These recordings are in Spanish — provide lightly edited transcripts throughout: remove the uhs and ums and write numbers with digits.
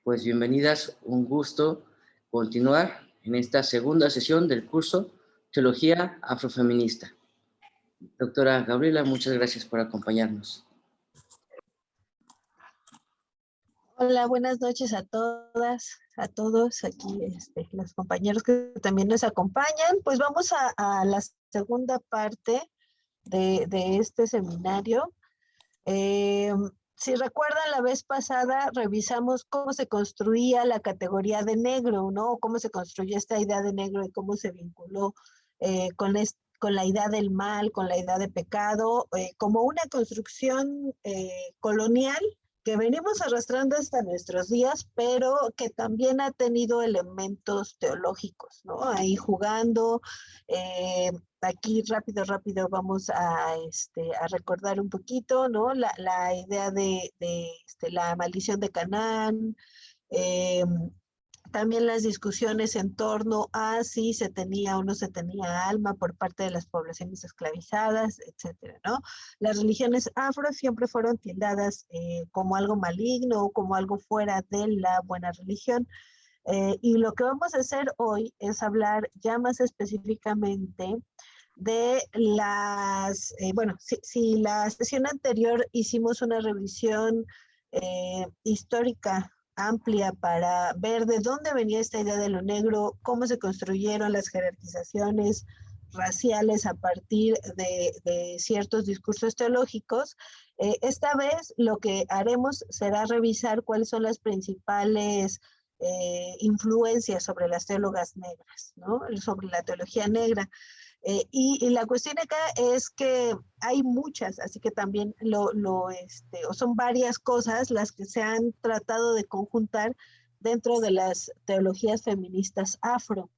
Pues bienvenidas, un gusto continuar en esta segunda sesión del curso Teología Afrofeminista. Doctora Gabriela, muchas gracias por acompañarnos. Hola, buenas noches a todas, a todos aquí, los compañeros que también nos acompañan. Pues vamos a la segunda parte de este seminario. Si recuerdan, la vez pasada revisamos cómo se construía la categoría de negro, ¿no? Cómo se construyó esta idea de negro y cómo se vinculó con la idea del mal, con la idea de pecado, como una construcción colonial que venimos arrastrando hasta nuestros días, pero que también ha tenido elementos teológicos, ¿no? Ahí jugando. Aquí rápido vamos a recordar un poquito, ¿no? La idea de la maldición de Canaán, eh, también las discusiones en torno a si se tenía o no se tenía alma por parte de las poblaciones esclavizadas, etcétera, ¿no? Las religiones afro siempre fueron tildadas como algo maligno o como algo fuera de la buena religión. Y lo que vamos a hacer hoy es hablar ya más específicamente de si la sesión anterior hicimos una revisión histórica amplia para ver de dónde venía esta idea de lo negro, cómo se construyeron las jerarquizaciones raciales a partir de ciertos discursos teológicos. Esta vez lo que haremos será revisar cuáles son las principales influencias sobre las teólogas negras, ¿no? Sobre la teología negra. Y la cuestión acá es que hay muchas, así que también o son varias cosas las que se han tratado de conjuntar dentro de las teologías feministas afro.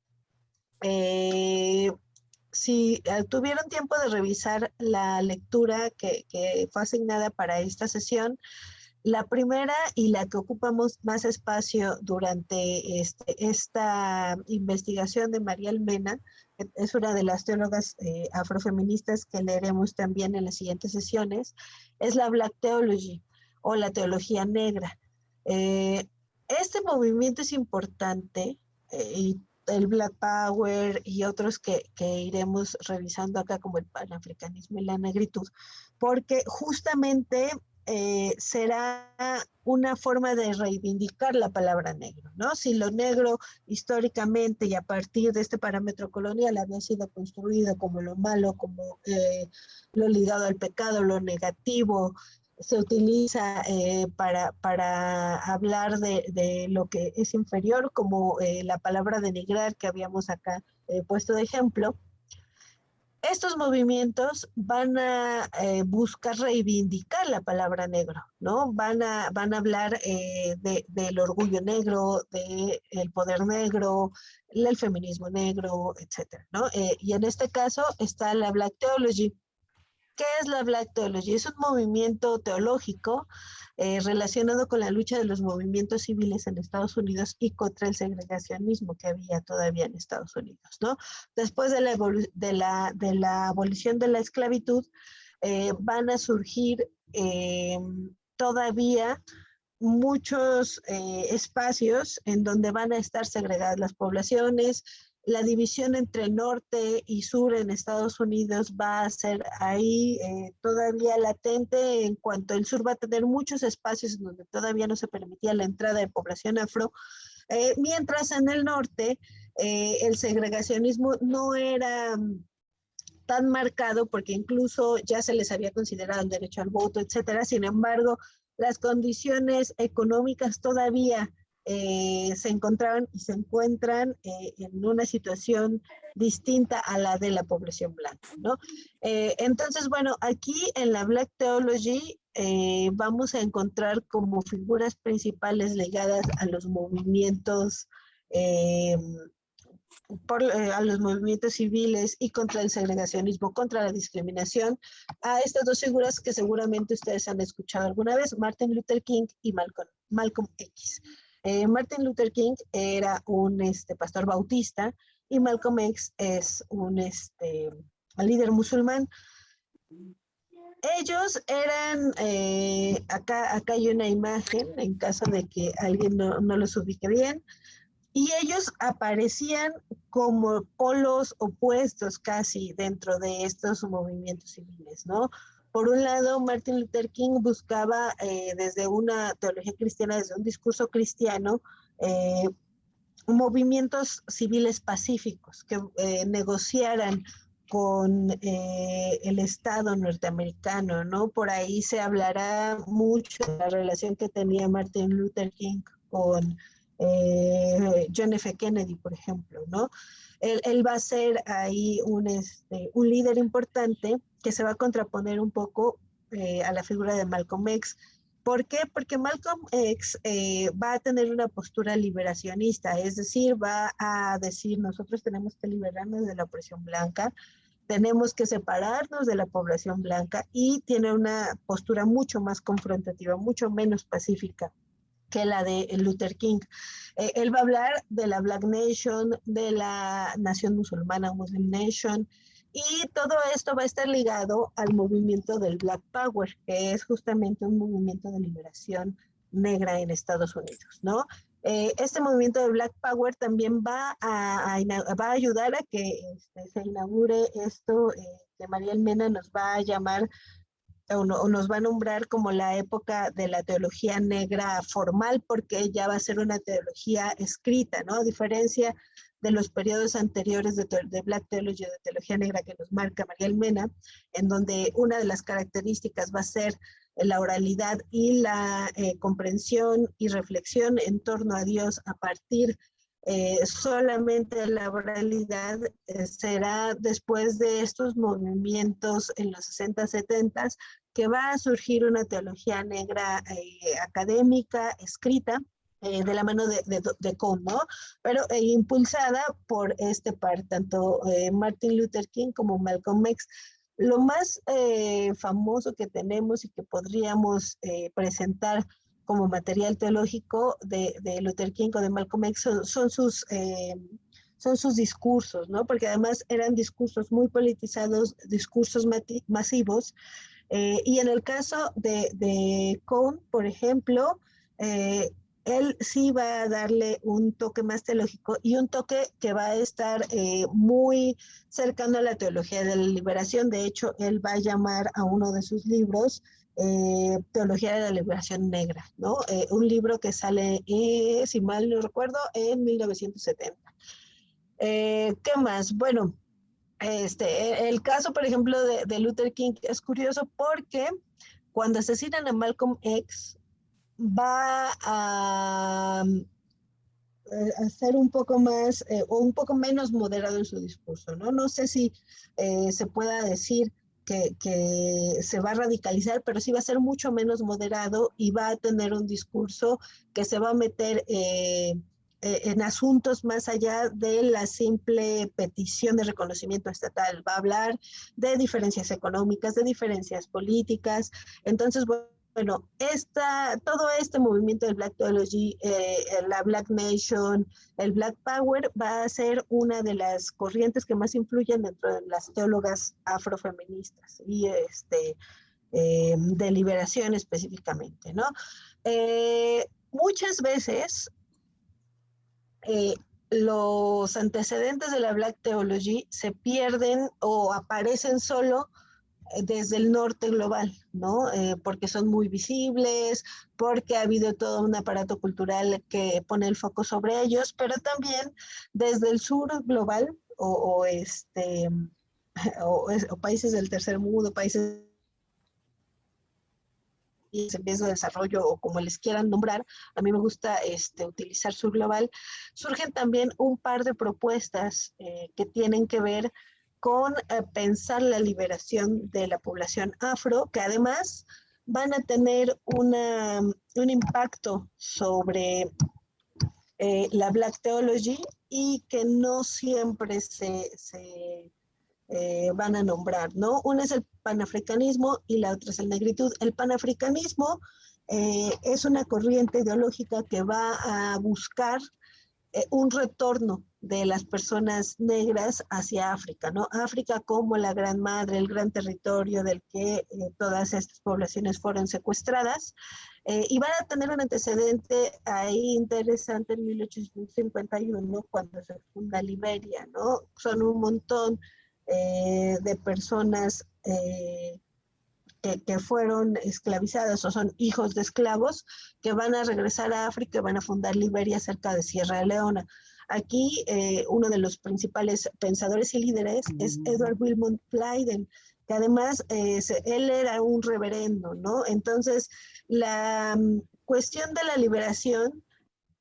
Si tuvieron tiempo de revisar la lectura que fue asignada para esta sesión, la primera y la que ocupamos más espacio durante esta investigación de María Almena, que es una de las teólogas afrofeministas que leeremos también en las siguientes sesiones, es la Black Theology o la teología negra. Este movimiento es importante y el Black Power y otros que iremos revisando acá como el panafricanismo y la negritud, porque justamente será una forma de reivindicar la palabra negro, ¿no? Si lo negro históricamente y a partir de este parámetro colonial había sido construido como lo malo, como lo ligado al pecado, lo negativo, se utiliza para hablar de lo que es inferior, como la palabra denigrar que habíamos acá puesto de ejemplo. Estos movimientos van a buscar reivindicar la palabra negro, ¿no? Van a hablar del orgullo negro, del poder negro, el feminismo negro, etcétera, ¿no? Y en este caso está la Black Theology. ¿Qué es la Black Theology? Es un movimiento teológico relacionado con la lucha de los movimientos civiles en Estados Unidos y contra el segregacionismo que había todavía en Estados Unidos, ¿no? Después de la abolición de la esclavitud, van a surgir todavía muchos espacios en donde van a estar segregadas las poblaciones. La división entre norte y sur en Estados Unidos va a ser ahí todavía latente, en cuanto el sur va a tener muchos espacios en donde todavía no se permitía la entrada de población afro, mientras en el norte el segregacionismo no era tan marcado porque incluso ya se les había considerado el derecho al voto, etcétera. Sin embargo, las condiciones económicas todavía se encontraban y se encuentran en una situación distinta a la de la población blanca, ¿no? Entonces, bueno, aquí en la Black Theology vamos a encontrar como figuras principales ligadas a los movimientos a los movimientos civiles y contra el segregacionismo, contra la discriminación, a estas dos figuras que seguramente ustedes han escuchado alguna vez, Martin Luther King y Malcolm X. Martin Luther King era un pastor bautista y Malcolm X es un líder musulmán. Ellos eran, acá hay una imagen, en caso de que alguien no los ubique bien, y ellos aparecían como polos opuestos casi dentro de estos movimientos civiles, ¿no? Por un lado, Martin Luther King buscaba desde una teología cristiana, desde un discurso cristiano, movimientos civiles pacíficos que negociaran con el Estado norteamericano, ¿no? Por ahí se hablará mucho de la relación que tenía Martin Luther King con John F. Kennedy, por ejemplo, ¿no? Él va a ser ahí un líder importante que se va a contraponer un poco a la figura de Malcolm X. ¿Por qué? Porque Malcolm X va a tener una postura liberacionista, es decir, va a decir, nosotros tenemos que liberarnos de la opresión blanca, tenemos que separarnos de la población blanca, y tiene una postura mucho más confrontativa, mucho menos pacífica que la de Luther King. Él va a hablar de la Black Nation, de la nación musulmana, Muslim Nation, y todo esto va a estar ligado al movimiento del Black Power, que es justamente un movimiento de liberación negra en Estados Unidos, ¿no? Este movimiento de Black Power también va a ayudar a que se inaugure esto que Mariel Mena nos va a llamar o nos va a nombrar como la época de la teología negra formal, porque ya va a ser una teología escrita, ¿no? A diferencia de los periodos anteriores de Black Theology, de teología negra que nos marca Mariel Mena, en donde una de las características va a ser la oralidad y la comprensión y reflexión en torno a Dios a partir solamente la oralidad. Será después de estos movimientos en los 60, 70 que va a surgir una teología negra académica, escrita, de la mano de Cone, ¿no? Pero impulsada por este par, tanto Martin Luther King como Malcolm X. Lo más famoso que tenemos y que podríamos presentar como material teológico de Luther King o de Malcolm X son sus discursos, ¿no? Porque además eran discursos muy politizados, discursos masivos. Y en el caso de Cone, por ejemplo, él sí va a darle un toque más teológico y un toque que va a estar muy cercano a la teología de la liberación. De hecho, él va a llamar a uno de sus libros Teología de la Liberación Negra, ¿no? Un libro que sale, si mal no recuerdo, en 1970. ¿Qué más? Bueno, el caso, por ejemplo, de Luther King es curioso porque cuando asesinan a Malcolm X, va a ser un poco más o un poco menos moderado en su discurso, ¿no? No sé si se pueda decir que se va a radicalizar, pero sí va a ser mucho menos moderado y va a tener un discurso que se va a meter en asuntos más allá de la simple petición de reconocimiento estatal. Va a hablar de diferencias económicas, de diferencias políticas. Entonces, bueno, todo este movimiento del Black Theology, la Black Nation, el Black Power, va a ser una de las corrientes que más influyen dentro de las teólogas afrofeministas y de liberación específicamente, ¿no? Muchas veces los antecedentes de la Black Theology se pierden o aparecen solo desde el norte global, ¿no? Porque son muy visibles, porque ha habido todo un aparato cultural que pone el foco sobre ellos, pero también desde el sur global o países del tercer mundo, países en vías de desarrollo o como les quieran nombrar, a mí me gusta utilizar sur global, surgen también un par de propuestas que tienen que ver con pensar la liberación de la población afro, que además van a tener un impacto sobre la Black Theology y que no siempre se van a nombrar, ¿no? Una es el panafricanismo y la otra es el negritud. El panafricanismo es una corriente ideológica que va a buscar un retorno de las personas negras hacia África, ¿no? África como la gran madre, el gran territorio del que todas estas poblaciones fueron secuestradas. Y van a tener un antecedente ahí interesante en 1851, cuando se funda Liberia, ¿no? Son un montón de personas que fueron esclavizadas o son hijos de esclavos que van a regresar a África y van a fundar Liberia cerca de Sierra Leona. Aquí uno de los principales pensadores y líderes es Edward Wilmot Blyden, que además él era un reverendo, ¿no? Entonces, la cuestión de la liberación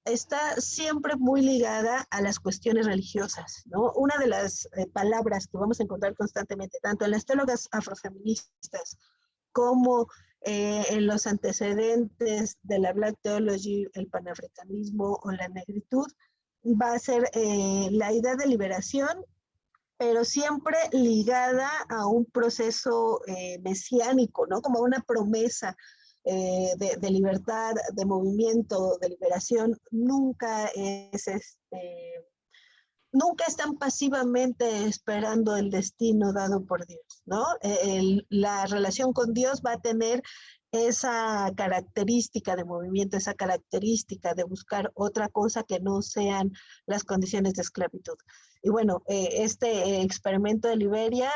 está siempre muy ligada a las cuestiones religiosas, ¿no? Una de las palabras que vamos a encontrar constantemente, tanto en las teólogas afrofeministas como en los antecedentes de la Black Theology, el panafricanismo o la negritud, va a ser la idea de liberación, pero siempre ligada a un proceso mesiánico, ¿no? Como una promesa de libertad, de movimiento, de liberación. Nunca están pasivamente esperando el destino dado por Dios, ¿no? La relación con Dios va a tener esa característica de movimiento, esa característica de buscar otra cosa que no sean las condiciones de esclavitud. Y bueno, este experimento de Liberia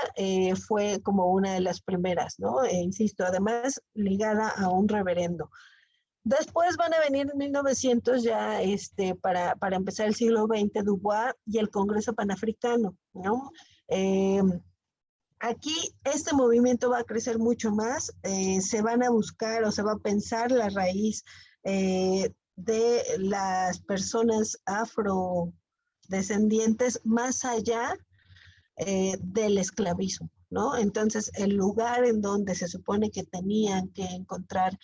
fue como una de las primeras, ¿no? Insisto, además ligada a un reverendo. Después van a venir en 1900 ya para empezar el siglo XX, Dubois y el Congreso Panafricano, ¿no? Aquí este movimiento va a crecer mucho más, se van a buscar o se va a pensar la raíz de las personas afrodescendientes más allá del esclavismo, ¿no? Entonces, el lugar en donde se supone que tenían que encontrar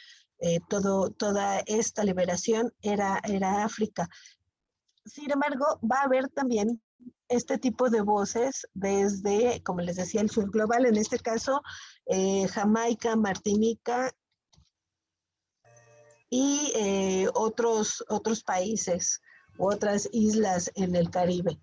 toda esta liberación era África. Sin embargo, va a haber también este tipo de voces desde, como les decía, el sur global, en este caso, Jamaica, Martinica y otros países u otras islas en el Caribe.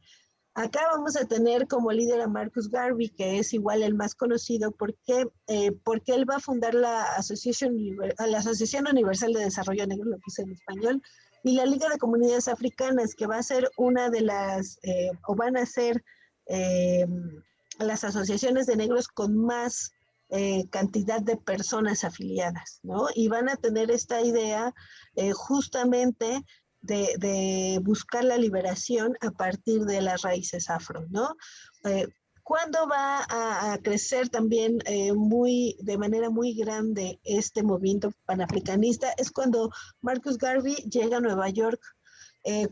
Acá vamos a tener como líder a Marcus Garvey, que es igual el más conocido porque él va a fundar la Asociación Universal de Desarrollo Negro, lo puse en español, y la Liga de Comunidades Africanas, que va a ser una de las, o van a ser las asociaciones de negros con más cantidad de personas afiliadas, ¿no? Y van a tener esta idea justamente de buscar la liberación a partir de las raíces afro, ¿no? ¿Cuándo va a crecer también de manera muy grande este movimiento panafricanista? Es cuando Marcus Garvey llega a Nueva York,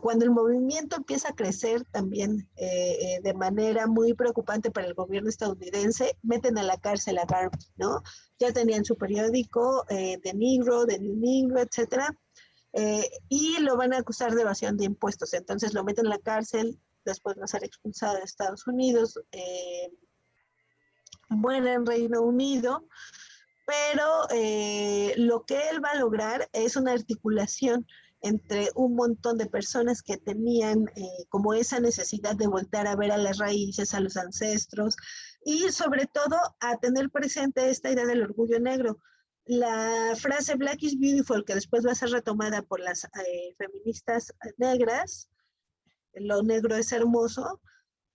cuando el movimiento empieza a crecer también de manera muy preocupante para el gobierno estadounidense, meten a la cárcel a Garvey, ¿no? Ya tenían su periódico The Negro, The New Negro, etcétera. Y lo van a acusar de evasión de impuestos. Entonces lo meten en la cárcel, después va a ser expulsado de Estados Unidos, muere en Reino Unido, pero lo que él va a lograr es una articulación entre un montón de personas que tenían como esa necesidad de voltar a ver a las raíces, a los ancestros, y sobre todo a tener presente esta idea del orgullo negro. La frase Black is beautiful, que después va a ser retomada por las feministas negras, lo negro es hermoso,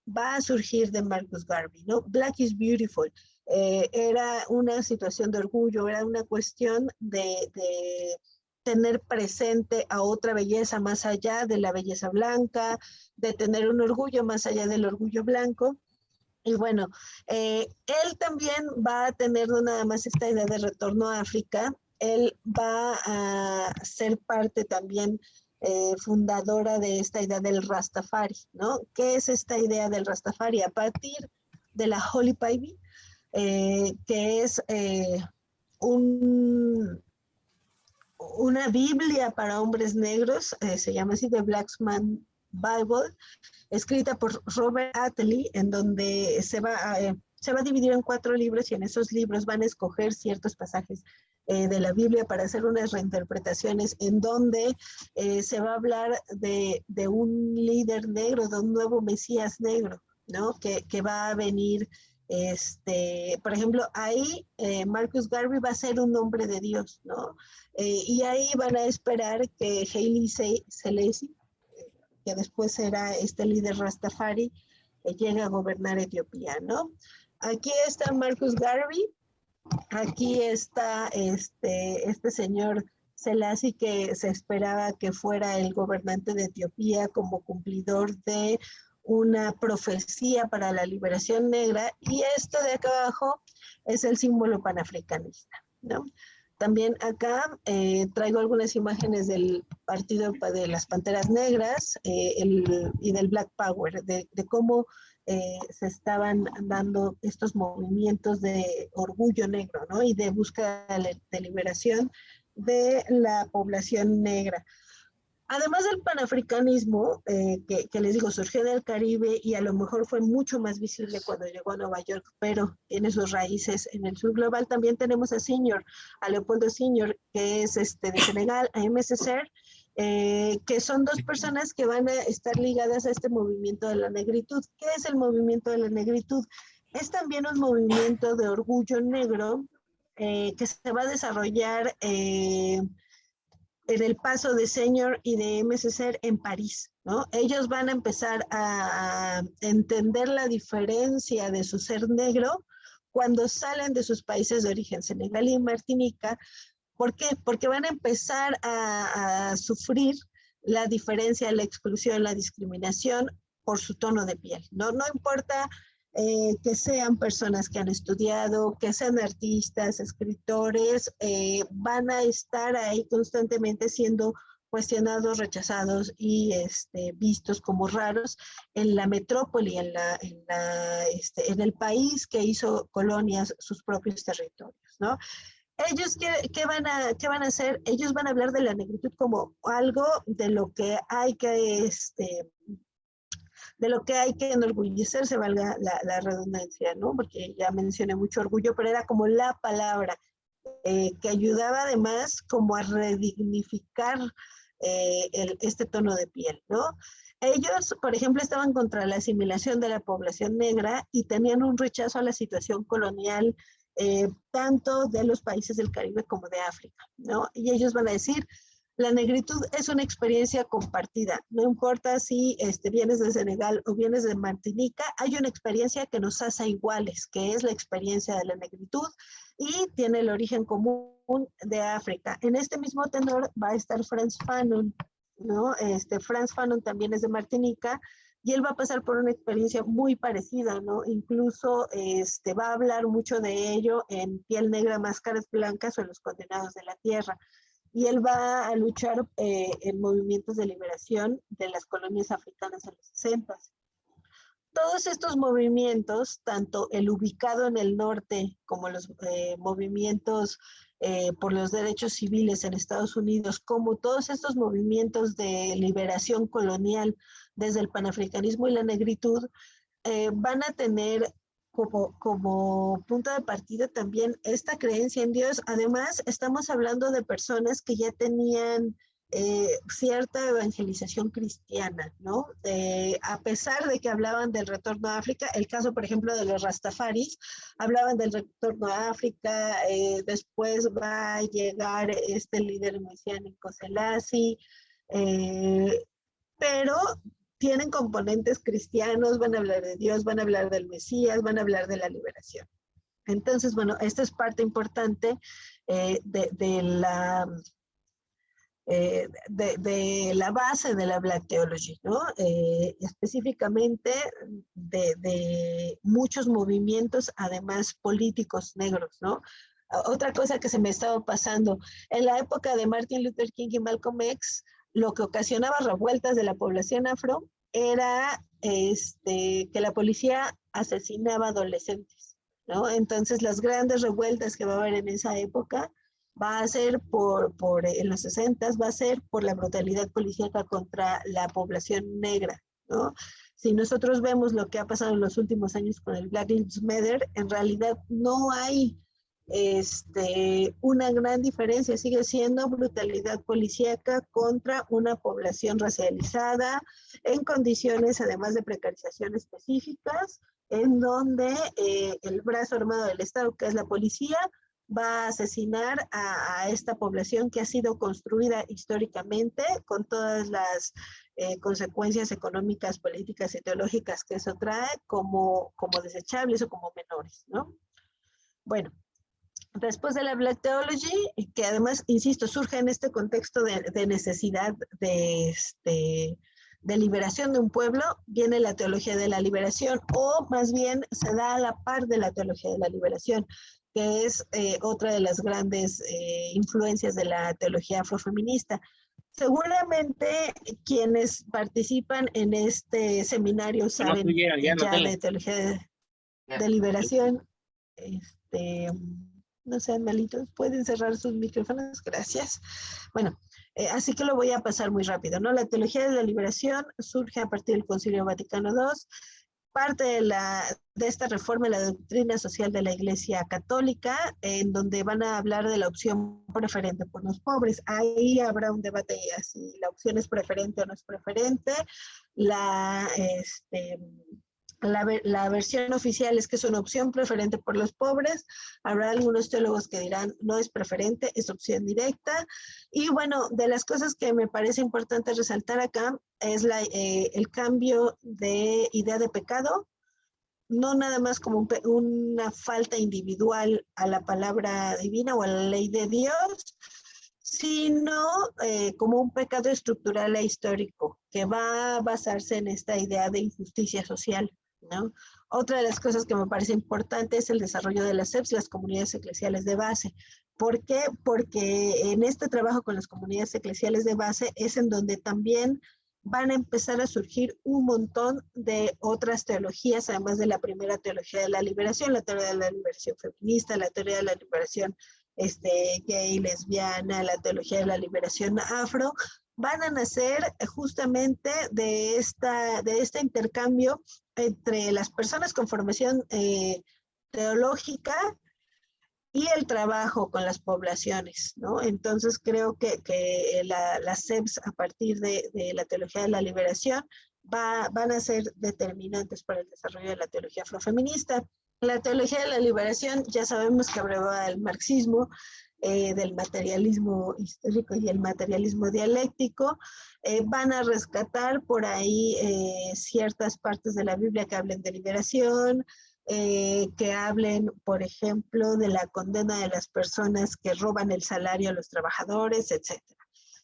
va a surgir de Marcus Garvey, ¿no? Black is beautiful. Era una situación de orgullo, era una cuestión de tener presente a otra belleza más allá de la belleza blanca, de tener un orgullo más allá del orgullo blanco. Y bueno, él también va a tener no nada más esta idea de retorno a África, él va a ser parte también fundadora de esta idea del Rastafari, ¿no? ¿Qué es esta idea del Rastafari? A partir de la Holy Bible, que es una Biblia para hombres negros, se llama así The Black Man's Bible, escrita por Robert Attlee, en donde se va a dividir en 4 libros y en esos libros van a escoger ciertos pasajes de la Biblia para hacer unas reinterpretaciones en donde se va a hablar de un líder negro, de un nuevo Mesías negro, ¿no? Que va a venir, por ejemplo, ahí Marcus Garvey va a ser un hombre de Dios, ¿no? Y ahí van a esperar que Haile Selassie, que después será este líder Rastafari, llegue a gobernar Etiopía, ¿no? Aquí está Marcus Garvey, aquí está este señor Selassie, que se esperaba que fuera el gobernante de Etiopía como cumplidor de una profecía para la liberación negra, y esto de acá abajo es el símbolo panafricanista, ¿no? También acá traigo algunas imágenes del partido de las Panteras Negras y del Black Power, de cómo se estaban dando estos movimientos de orgullo negro, ¿no? Y de búsqueda de liberación de la población negra. Además del panafricanismo, que les digo, surgió del Caribe y a lo mejor fue mucho más visible cuando llegó a Nueva York, pero tiene sus raíces en el sur global. También tenemos a Leopoldo Signor, que es de Senegal, a MSCR, que son dos personas que van a estar ligadas a este movimiento de la negritud. ¿Qué es el movimiento de la negritud? Es también un movimiento de orgullo negro que se va a desarrollar en el paso de Señor y de MSCR en París, ¿no? Ellos van a empezar a entender la diferencia de su ser negro cuando salen de sus países de origen, Senegal y Martinica. ¿Por qué? Porque van a empezar a sufrir la diferencia, la exclusión, la discriminación por su tono de piel. No importa que sean personas que han estudiado, que sean artistas, escritores, van a estar ahí constantemente siendo cuestionados, rechazados y vistos como raros en la metrópoli, en el país que hizo colonias, sus propios territorios, ¿no? Ellos, ¿qué van a hacer? Ellos van a hablar de la negritud como algo de lo que hay que enorgullecerse, valga la redundancia, ¿no? Porque ya mencioné mucho orgullo, pero era como la palabra que ayudaba además como a redignificar este tono de piel, ¿no? Ellos, por ejemplo, estaban contra la asimilación de la población negra y tenían un rechazo a la situación colonial tanto de los países del Caribe como de África, ¿no? Y ellos van a decir, la negritud es una experiencia compartida. No importa si vienes de Senegal o vienes de Martinica, hay una experiencia que nos hace iguales, que es la experiencia de la negritud y tiene el origen común de África. En este mismo tenor va a estar Frantz Fanon, ¿no? Frantz Fanon también es de Martinica y él va a pasar por una experiencia muy parecida, ¿no? Incluso va a hablar mucho de ello en Piel Negra, Máscaras Blancas o en Los Condenados de la Tierra. Y él va a luchar en movimientos de liberación de las colonias africanas en los 60. Todos estos movimientos, tanto el ubicado en el norte como los movimientos por los derechos civiles en Estados Unidos, como todos estos movimientos de liberación colonial desde el panafricanismo y la negritud, van a tener como punto de partida también esta creencia en Dios. Además, estamos hablando de personas que ya tenían cierta evangelización cristiana, ¿no? A pesar de que hablaban del retorno a África, el caso, por ejemplo, de los Rastafaris, hablaban del retorno a África, después va a llegar este líder mesiánico Selassie, pero tienen componentes cristianos, van a hablar de Dios, van a hablar del Mesías, van a hablar de la liberación. Entonces, bueno, esta es parte importante de la base de la Black Theology, ¿no? Específicamente de muchos movimientos, además políticos negros, ¿no? Otra cosa que se me estaba pasando, en la época de Martin Luther King y Malcolm X, lo que ocasionaba revueltas de la población afro era que la policía asesinaba adolescentes, ¿no? Entonces las grandes revueltas que va a haber en esa época va a ser en los 60, va a ser por la brutalidad policíaca contra la población negra, ¿no? Si nosotros vemos lo que ha pasado en los últimos años con el Black Lives Matter, en realidad no hay una gran diferencia sigue siendo brutalidad policíaca contra una población racializada en condiciones además de precarización específicas, en donde el brazo armado del Estado, que es la policía, va a asesinar a esta población que ha sido construida históricamente con todas las consecuencias económicas, políticas y teológicas que eso trae como desechables o como menores, ¿no? Bueno, después de la Black Theology, que además, insisto, surge en este contexto de necesidad de liberación de un pueblo, viene la teología de la liberación, o más bien se da a la par de la teología de la liberación, que es otra de las grandes influencias de la teología afrofeminista. Seguramente quienes participan en este seminario saben ya de teología de liberación. No sean malitos, pueden cerrar sus micrófonos, gracias. Bueno, así que lo voy a pasar muy rápido, ¿no? La teología de la liberación surge a partir del Concilio Vaticano II, parte de esta reforma de la doctrina social de la Iglesia Católica, en donde van a hablar de la opción preferente por los pobres. Ahí habrá un debate si la opción es preferente o no es preferente. La versión oficial es que es una opción preferente por los pobres. Habrá algunos teólogos que dirán no es preferente, es opción directa. Y bueno, de las cosas que me parece importante resaltar acá es el cambio de idea de pecado, no nada más como una falta individual a la palabra divina o a la ley de Dios, sino como un pecado estructural e histórico que va a basarse en esta idea de injusticia social, ¿no? Otra de las cosas que me parece importante es el desarrollo de las SEPs, las comunidades eclesiales de base. ¿Por qué? Porque en este trabajo con las comunidades eclesiales de base es en donde también van a empezar a surgir un montón de otras teologías, además de la primera teología de la liberación, la teoría de la liberación feminista, la teoría de la liberación gay, lesbiana, la teología de la liberación afro, van a nacer justamente de este intercambio entre las personas con formación teológica y el trabajo con las poblaciones, ¿no? Entonces creo que las SEPs a partir de la teología de la liberación van a ser determinantes para el desarrollo de la teología afrofeminista. La teología de la liberación ya sabemos que abreva el marxismo, del materialismo histórico y el materialismo dialéctico, van a rescatar por ahí ciertas partes de la Biblia que hablen de liberación, que hablen, por ejemplo, de la condena de las personas que roban el salario a los trabajadores, etc.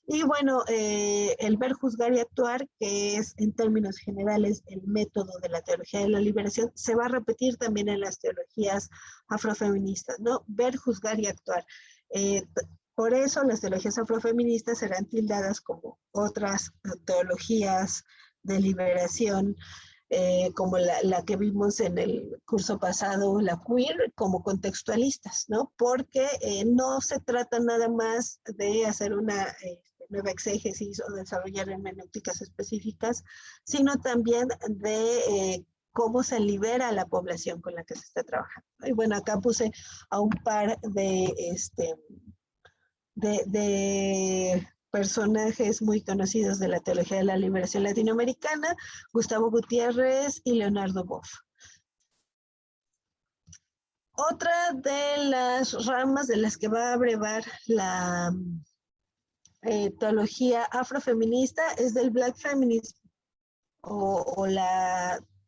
Y bueno, el ver, juzgar y actuar, que es en términos generales el método de la teología de la liberación, se va a repetir también en las teologías afrofeministas, ¿no? Ver, juzgar y actuar. Por eso las teologías afrofeministas serán tildadas como otras teologías de liberación, como la que vimos en el curso pasado, la queer, como contextualistas, ¿no? Porque no se trata nada más de hacer una nueva exégesis o desarrollar hermenéuticas específicas, sino también de cómo se libera a la población con la que se está trabajando. Y bueno, acá puse a un par de personajes muy conocidos de la teología de la liberación latinoamericana, Gustavo Gutiérrez y Leonardo Boff. Otra de las ramas de las que va a abrevar la teología afrofeminista es del Black Feminism o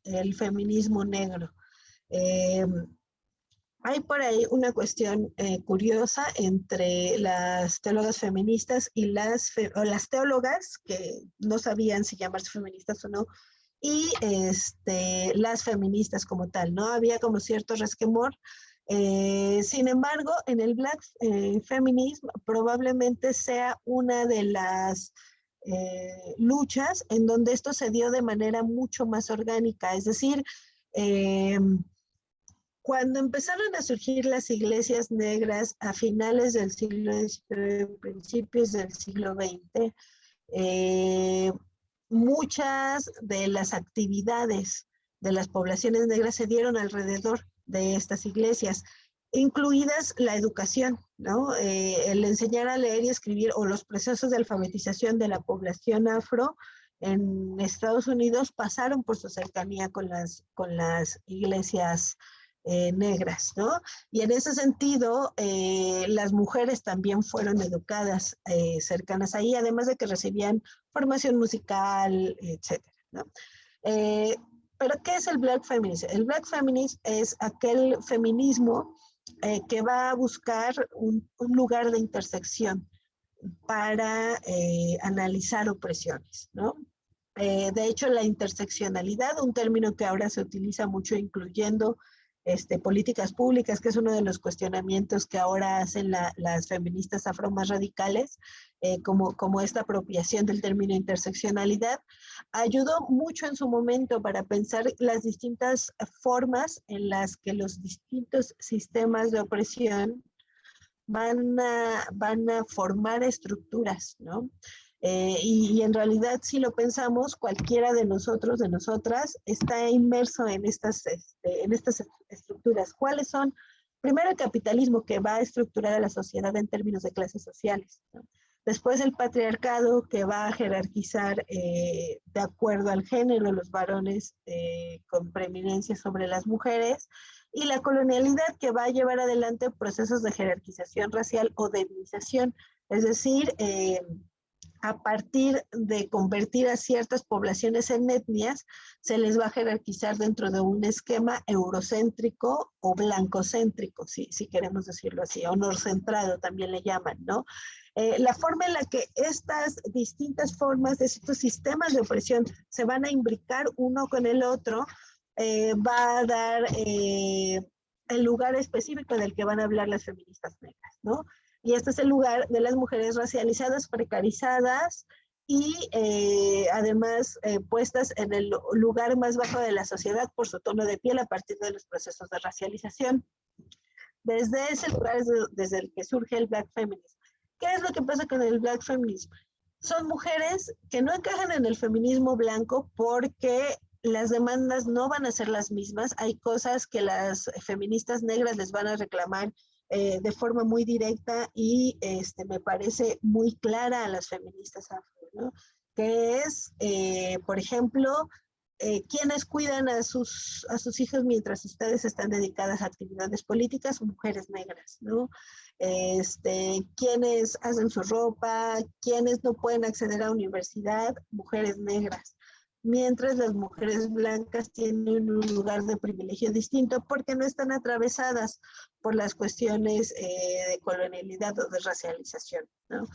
el feminismo negro. Hay por ahí una cuestión curiosa entre las teólogas feministas y las teólogas que no sabían si llamarse feministas o no, y las feministas como tal, ¿no? Había como cierto resquemor. Sin embargo, en el Black Feminism probablemente sea una de las luchas en donde esto se dio de manera mucho más orgánica, es decir, cuando empezaron a surgir las iglesias negras a finales del siglo XIX, principios del siglo XX, muchas de las actividades de las poblaciones negras se dieron alrededor de estas iglesias. incluidas la educación, ¿no? El enseñar a leer y escribir o los procesos de alfabetización de la población afro en Estados Unidos pasaron por su cercanía con las iglesias negras, ¿no? Y en ese sentido, las mujeres también fueron educadas cercanas ahí, además de que recibían formación musical, etcétera, ¿no? Pero ¿qué es el Black Feminism? El Black Feminism es aquel feminismo que va a buscar un lugar de intersección para analizar opresiones, ¿no? De hecho, la interseccionalidad, un término que ahora se utiliza mucho incluyendo políticas públicas, que es uno de los cuestionamientos que ahora hacen las feministas afro más radicales, como esta apropiación del término interseccionalidad, ayudó mucho en su momento para pensar las distintas formas en las que los distintos sistemas de opresión van a formar estructuras, ¿no? Y en realidad, si lo pensamos, cualquiera de nosotros, de nosotras, está inmerso en estas estructuras. ¿Cuáles son? Primero, el capitalismo, que va a estructurar a la sociedad en términos de clases sociales, ¿no? Después, el patriarcado, que va a jerarquizar de acuerdo al género, los varones con preeminencia sobre las mujeres, y la colonialidad, que va a llevar adelante procesos de jerarquización racial o de etnización, es decir, a partir de convertir a ciertas poblaciones en etnias, se les va a jerarquizar dentro de un esquema eurocéntrico o blancocéntrico, si queremos decirlo así, o norcentrado también le llaman, ¿no? La forma en la que estas distintas formas de estos sistemas de opresión se van a imbricar uno con el otro, va a dar el lugar específico del que van a hablar las feministas negras, ¿no? Y este es el lugar de las mujeres racializadas, precarizadas y además puestas en el lugar más bajo de la sociedad por su tono de piel a partir de los procesos de racialización. Desde ese lugar es desde el que surge el Black Feminism. ¿Qué es lo que pasa con el Black Feminism? Son mujeres que no encajan en el feminismo blanco porque las demandas no van a ser las mismas. Hay cosas que las feministas negras les van a reclamar de forma muy directa y me parece muy clara a las feministas afro, ¿no? Que es, por ejemplo, ¿quiénes cuidan a sus hijos mientras ustedes están dedicadas a actividades políticas? Mujeres negras, ¿no? ¿Quiénes hacen su ropa? ¿Quiénes no pueden acceder a universidad? Mujeres negras. Mientras las mujeres blancas tienen un lugar de privilegio distinto porque no están atravesadas por las cuestiones de colonialidad o de racialización, ¿no?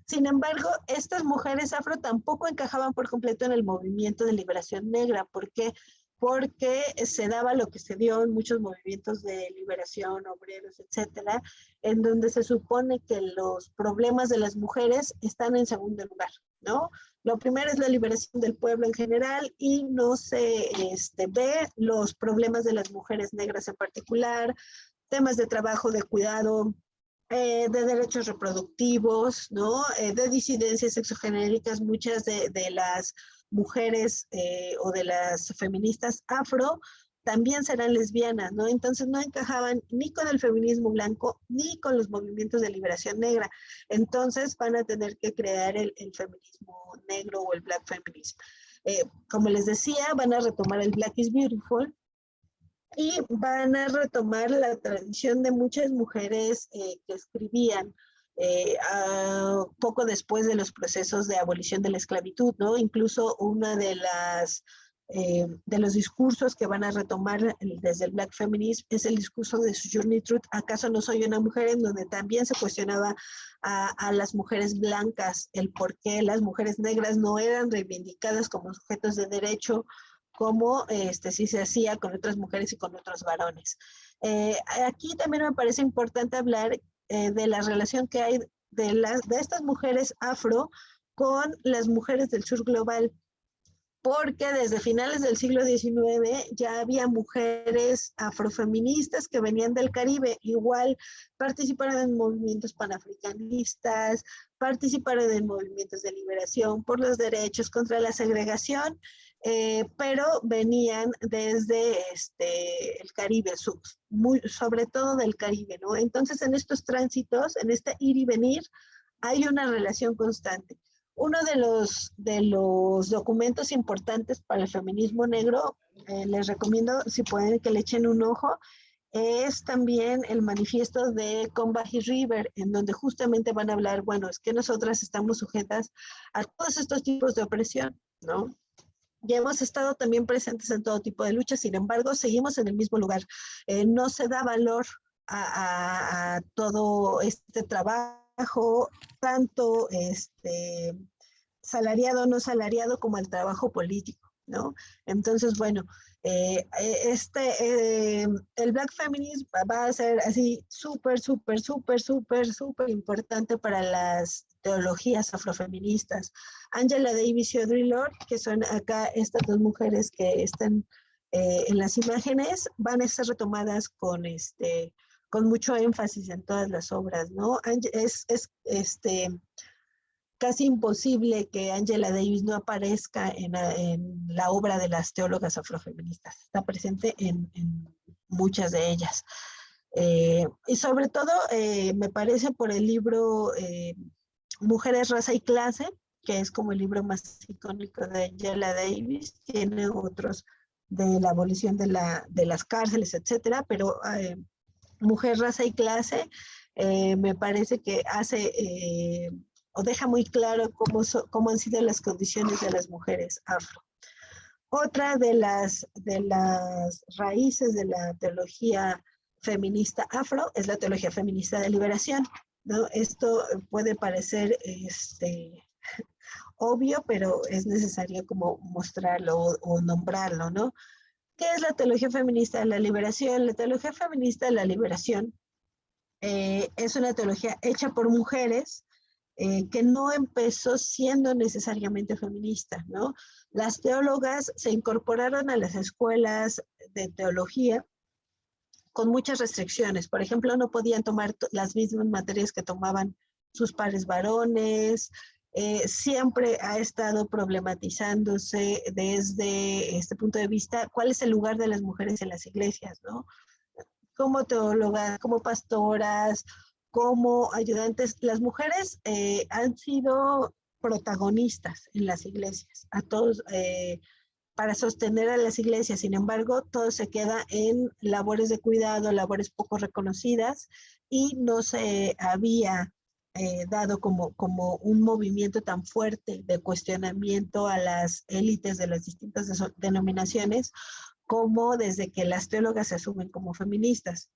Sin embargo, estas mujeres afro tampoco encajaban por completo en el movimiento de liberación negra. ¿Por qué? Porque se daba lo que se dio en muchos movimientos de liberación, obreros, etcétera, en donde se supone que los problemas de las mujeres están en segundo lugar, ¿no? Lo primero es la liberación del pueblo en general y no se ve los problemas de las mujeres negras en particular, temas de trabajo, de cuidado, de derechos reproductivos, ¿no? De disidencias sexogenéricas. Muchas de las mujeres o de las feministas afro también serán lesbianas, ¿no? Entonces no encajaban ni con el feminismo blanco ni con los movimientos de liberación negra. Entonces van a tener que crear el feminismo negro o el Black Feminism. Como les decía, van a retomar el Black is Beautiful y van a retomar la tradición de muchas mujeres que escribían poco después de los procesos de abolición de la esclavitud, ¿no? Incluso una de los discursos que van a retomar desde el Black Feminism es el discurso de Sojourner Truth, ¿acaso no soy una mujer?, en donde también se cuestionaba a las mujeres blancas el por qué las mujeres negras no eran reivindicadas como sujetos de derecho, como sí se hacía con otras mujeres y con otros varones. Aquí también me parece importante hablar de la relación que hay de estas mujeres afro con las mujeres del sur global, porque desde finales del siglo XIX ya había mujeres afrofeministas que venían del Caribe, igual participaron en movimientos panafricanistas, participaron en movimientos de liberación por los derechos contra la segregación, pero venían desde el Caribe, sobre todo del Caribe, ¿no? Entonces, en estos tránsitos, en este ir y venir, hay una relación constante. Uno de los documentos importantes para el feminismo negro, les recomiendo, si pueden, que le echen un ojo, es también el manifiesto de Combahee River, en donde justamente van a hablar, bueno, es que nosotras estamos sujetas a todos estos tipos de opresión, ¿no? Ya hemos estado también presentes en todo tipo de luchas, sin embargo, seguimos en el mismo lugar. No se da valor a todo este trabajo, tanto salariado o no salariado, como el trabajo político, ¿no? Entonces, bueno, el Black Feminism va a ser así súper importante para las teologías afrofeministas. Angela Davis y Audre Lorde, que son acá estas dos mujeres que están en las imágenes, van a ser retomadas con mucho énfasis en todas las obras, ¿no? Es casi imposible que Angela Davis no aparezca en la obra de las teólogas afrofeministas. Está presente en muchas de ellas. Y sobre todo, me parece por el libro Mujeres, Raza y Clase, que es como el libro más icónico de Angela Davis. Tiene otros de la abolición de las cárceles, etcétera, pero Mujer, Raza y Clase me parece que hace o deja muy claro cómo han sido las condiciones de las mujeres afro. Otra de las raíces de la teología feminista afro es la teología feminista de liberación, ¿no? Esto puede parecer obvio, pero es necesario como mostrarlo o nombrarlo, ¿no? ¿Qué es la teología feminista de la liberación? La teología feminista de la liberación es una teología hecha por mujeres, que no empezó siendo necesariamente feminista, ¿no? Las teólogas se incorporaron a las escuelas de teología con muchas restricciones. Por ejemplo, no podían tomar las mismas materias que tomaban sus pares varones. Siempre ha estado problematizándose desde este punto de vista cuál es el lugar de las mujeres en las iglesias, ¿no? Como teólogas, como pastoras, como ayudantes. Las mujeres han sido protagonistas en las iglesias, a todos, para sostener a las iglesias. Sin embargo, todo se queda en labores de cuidado, labores poco reconocidas, y no se había dado como un movimiento tan fuerte de cuestionamiento a las élites de las distintas denominaciones como desde que las teólogas se asumen como feministas.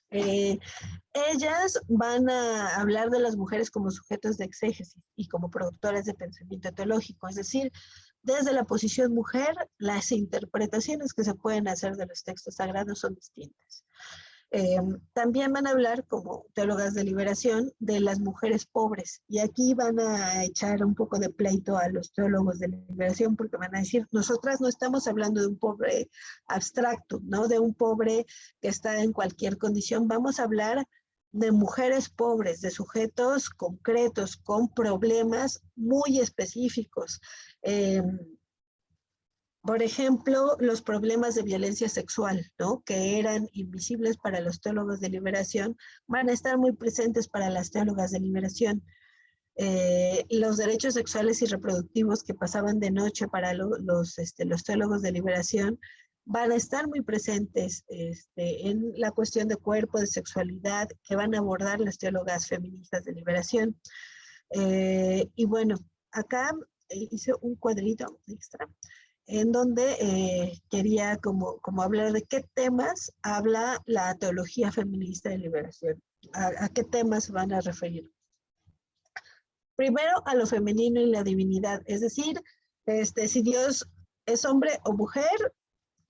Ellas van a hablar de las mujeres como sujetos de exégesis y como productoras de pensamiento teológico, es decir, desde la posición mujer, las interpretaciones que se pueden hacer de los textos sagrados son distintas. También van a hablar, como teólogas de liberación, de las mujeres pobres. Y aquí van a echar un poco de pleito a los teólogos de liberación, porque van a decir, nosotras no estamos hablando de un pobre abstracto, ¿no? De un pobre que está en cualquier condición. Vamos a hablar de mujeres pobres, de sujetos concretos, con problemas muy específicos. Por ejemplo, los problemas de violencia sexual, ¿no? Que eran invisibles para los teólogos de liberación, van a estar muy presentes para las teólogas de liberación. Los derechos sexuales y reproductivos que pasaban de noche para los teólogos de liberación van a estar muy presentes en la cuestión de cuerpo, de sexualidad, que van a abordar las teólogas feministas de liberación. Y bueno, acá hice un cuadrito extra en donde quería como hablar de qué temas habla la teología feminista de liberación, a qué temas van a referir. Primero, a lo femenino y la divinidad, es decir, si Dios es hombre o mujer,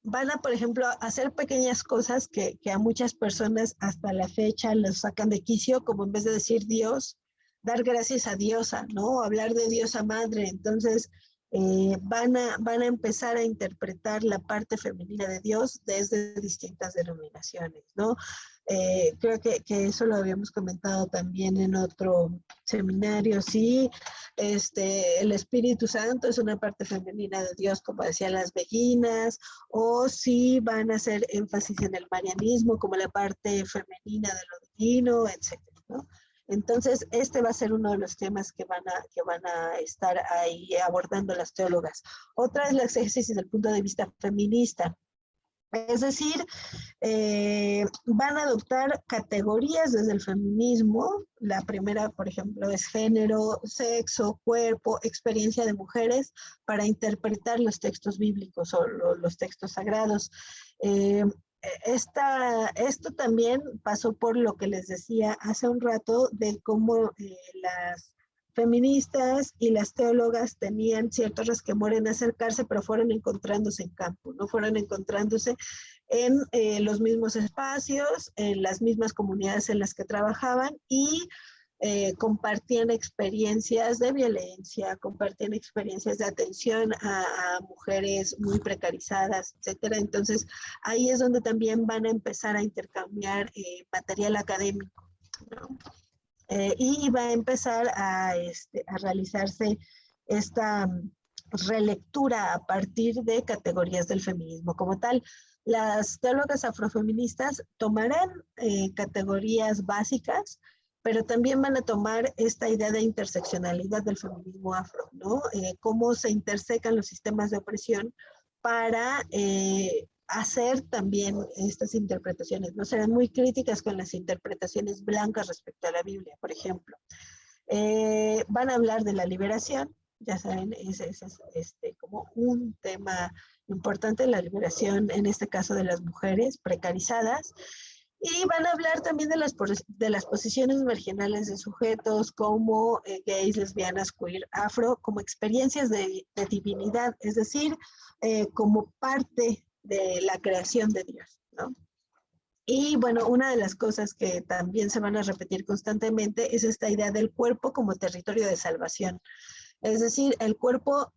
van a, por ejemplo, hacer pequeñas cosas que a muchas personas hasta la fecha los sacan de quicio, como en vez de decir Dios, dar gracias a Diosa, ¿no? Hablar de Diosa Madre. Entonces, van a empezar a interpretar la parte femenina de Dios desde distintas denominaciones, ¿no? Creo que eso lo habíamos comentado también en otro seminario, sí, el Espíritu Santo es una parte femenina de Dios, como decían las beguinas, o si van a hacer énfasis en el marianismo como la parte femenina de lo divino, etcétera, ¿no? Entonces, este va a ser uno de los temas que van a estar ahí abordando las teólogas. Otra es la exégesis desde el punto de vista feminista. Es decir, van a adoptar categorías desde el feminismo. La primera, por ejemplo, es género, sexo, cuerpo, experiencia de mujeres para interpretar los textos bíblicos o los textos sagrados. Esto también pasó por lo que les decía hace un rato de cómo las feministas y las teólogas tenían ciertos resquemor en acercarse, pero fueron encontrándose en campo, no fueron encontrándose en los mismos espacios, en las mismas comunidades en las que trabajaban y compartían experiencias de violencia, compartían experiencias de atención a mujeres muy precarizadas, etcétera. Entonces, ahí es donde también van a empezar a intercambiar material académico, ¿no? Y va a empezar a realizarse esta relectura a partir de categorías del feminismo como tal. Las teólogas afrofeministas tomarán categorías básicas, pero también van a tomar esta idea de interseccionalidad del feminismo afro, ¿no? Cómo se intersecan los sistemas de opresión para hacer también estas interpretaciones. No serán muy críticas con las interpretaciones blancas respecto a la Biblia, por ejemplo. Van a hablar de la liberación, ya saben, ese es como un tema importante, la liberación, en este caso de las mujeres precarizadas. Y van a hablar también de las posiciones marginales de sujetos como gays, lesbianas, queer, afro, como experiencias de divinidad, es decir, como parte de la creación de Dios, ¿no? Y bueno, una de las cosas que también se van a repetir constantemente es esta idea del cuerpo como territorio de salvación. Es decir, el cuerpo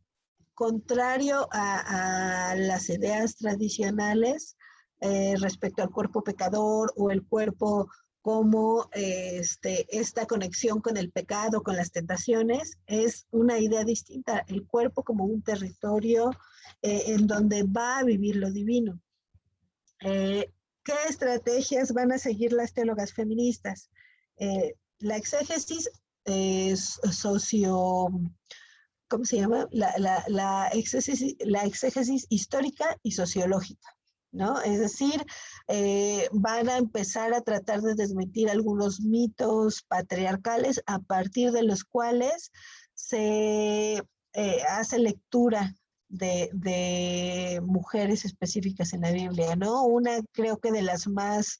contrario a las ideas tradicionales respecto al cuerpo pecador o el cuerpo como esta conexión con el pecado, con las tentaciones, es una idea distinta. El cuerpo como un territorio en donde va a vivir lo divino. ¿Qué estrategias van a seguir las teólogas feministas? La exégesis ¿cómo se llama? La exégesis histórica y sociológica, ¿no? Es decir, van a empezar a tratar de desmentir algunos mitos patriarcales a partir de los cuales se hace lectura de mujeres específicas en la Biblia, ¿no? Una creo que de las más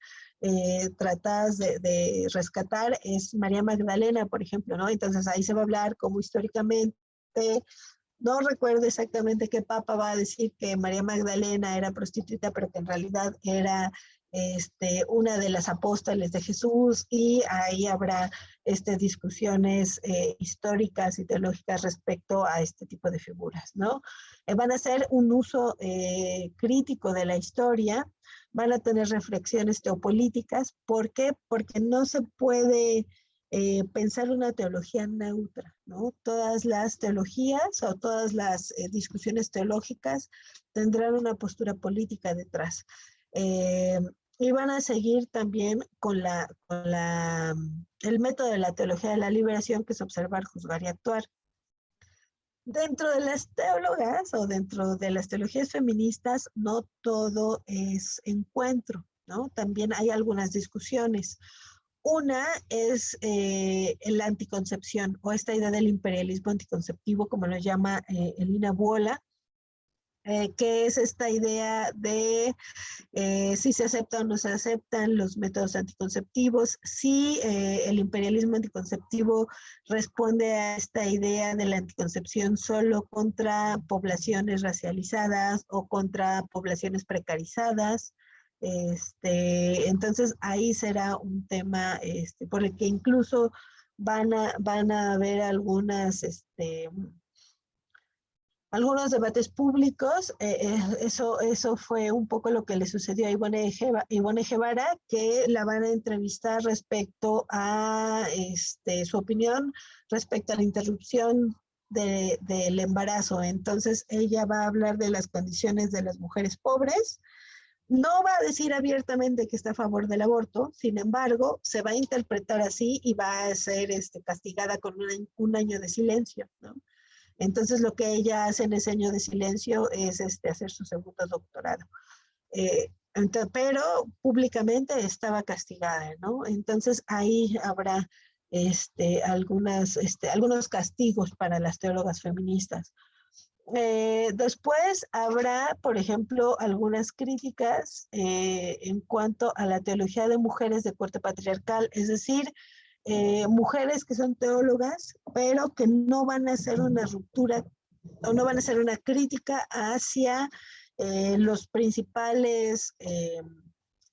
tratadas de rescatar es María Magdalena, por ejemplo, ¿no? Entonces ahí se va a hablar cómo históricamente, no recuerdo exactamente qué papa va a decir que María Magdalena era prostituta, pero que en realidad era una de las apóstoles de Jesús, y ahí habrá discusiones históricas y teológicas respecto a este tipo de figuras, ¿no? Van a hacer un uso crítico de la historia, van a tener reflexiones teopolíticas. ¿Por qué? Porque no se puede pensar una teología neutra, ¿no? Todas las teologías o todas las discusiones teológicas tendrán una postura política detrás. Y van a seguir también con el método de la teología de la liberación, que es observar, juzgar y actuar. Dentro de las teólogas o dentro de las teologías feministas, no todo es encuentro, ¿no? También hay algunas discusiones. Una es la anticoncepción o esta idea del imperialismo anticonceptivo, como lo llama Elina Buola, que es esta idea de si se aceptan o no se aceptan los métodos anticonceptivos, si el imperialismo anticonceptivo responde a esta idea de la anticoncepción solo contra poblaciones racializadas o contra poblaciones precarizadas. Entonces ahí será un tema por el que incluso van a haber algunas algunos debates públicos. Eso fue un poco lo que le sucedió a Ivonne Guevara, que la van a entrevistar respecto a su opinión respecto a la interrupción del embarazo. Entonces ella va a hablar de las condiciones de las mujeres pobres. No va a decir abiertamente que está a favor del aborto, sin embargo, se va a interpretar así y va a ser castigada con un año de silencio, ¿no? Entonces lo que ella hace en ese año de silencio es hacer su segundo doctorado. Pero públicamente estaba castigada, ¿no? Entonces ahí habrá algunos castigos para las teólogas feministas. Después habrá, por ejemplo, algunas críticas en cuanto a la teología de mujeres de corte patriarcal, es decir, mujeres que son teólogas, pero que no van a hacer una ruptura o no van a hacer una crítica hacia los principales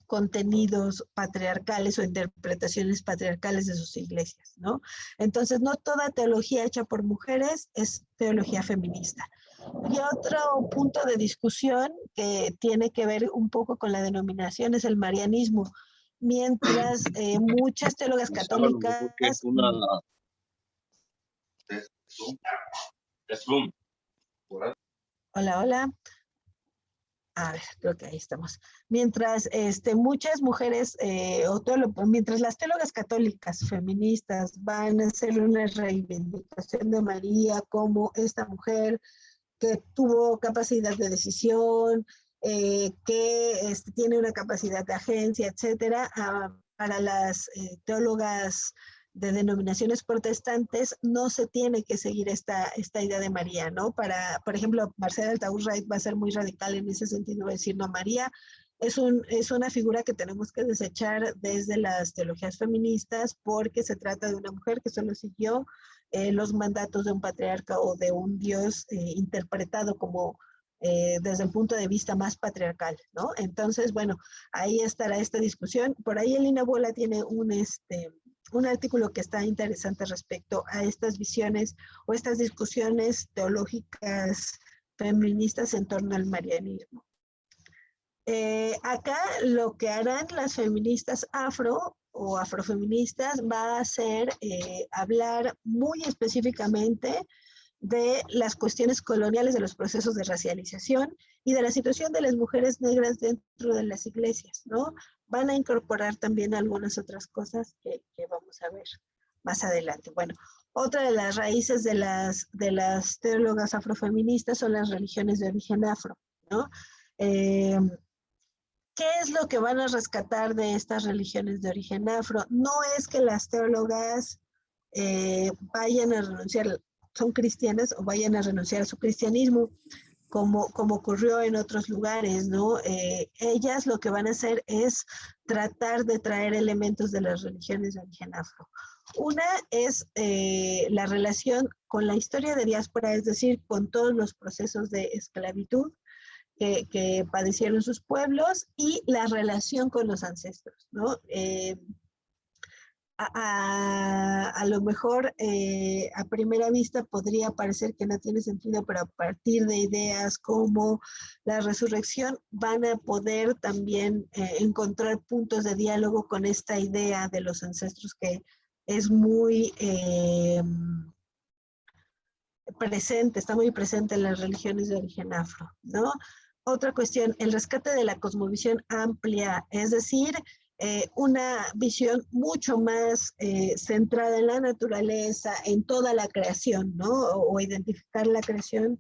contenidos patriarcales o interpretaciones patriarcales de sus iglesias, ¿no? Entonces, no toda teología hecha por mujeres es teología feminista. Y otro punto de discusión que tiene que ver un poco con la denominación es el marianismo. Mientras muchas teólogas católicas... Hola, hola. A ver, creo que ahí estamos. Mientras muchas mujeres, mientras las teólogas católicas feministas van a hacer una reivindicación de María como esta mujer que tuvo capacidad de decisión, que tiene una capacidad de agencia, etcétera, para las teólogas de denominaciones protestantes no se tiene que seguir esta idea de María, ¿no? Por ejemplo, Marcela Altaúz-Wright va a ser muy radical en ese sentido, va a decir, no, María es una figura que tenemos que desechar desde las teologías feministas porque se trata de una mujer que solo siguió los mandatos de un patriarca o de un Dios interpretado como desde el punto de vista más patriarcal, ¿no? Entonces, bueno, ahí estará esta discusión. Por ahí Elina Bola tiene un artículo que está interesante respecto a estas visiones o estas discusiones teológicas feministas en torno al marianismo. Acá lo que harán las feministas afro o afrofeministas va a ser hablar muy específicamente de las cuestiones coloniales de los procesos de racialización y de la situación de las mujeres negras dentro de las iglesias, ¿no? Van a incorporar también algunas otras cosas que vamos a ver más adelante. Bueno, otra de las raíces de las teólogas afrofeministas son las religiones de origen afro, ¿no? ¿Qué es lo que van a rescatar de estas religiones de origen afro? No es que las teólogas vayan a renunciar, son cristianas o vayan a renunciar a su cristianismo, como ocurrió en otros lugares, ¿no? Ellas lo que van a hacer es tratar de traer elementos de las religiones de origen afro. Una es la relación con la historia de diáspora, es decir, con todos los procesos de esclavitud que padecieron sus pueblos y la relación con los ancestros, ¿no? A lo mejor a primera vista podría parecer que no tiene sentido, pero a partir de ideas como la resurrección van a poder también encontrar puntos de diálogo con esta idea de los ancestros que es muy presente, está muy presente en las religiones de origen afro, ¿no? Otra cuestión, el rescate de la cosmovisión amplia, es decir, una visión mucho más centrada en la naturaleza, en toda la creación, ¿no? O identificar la creación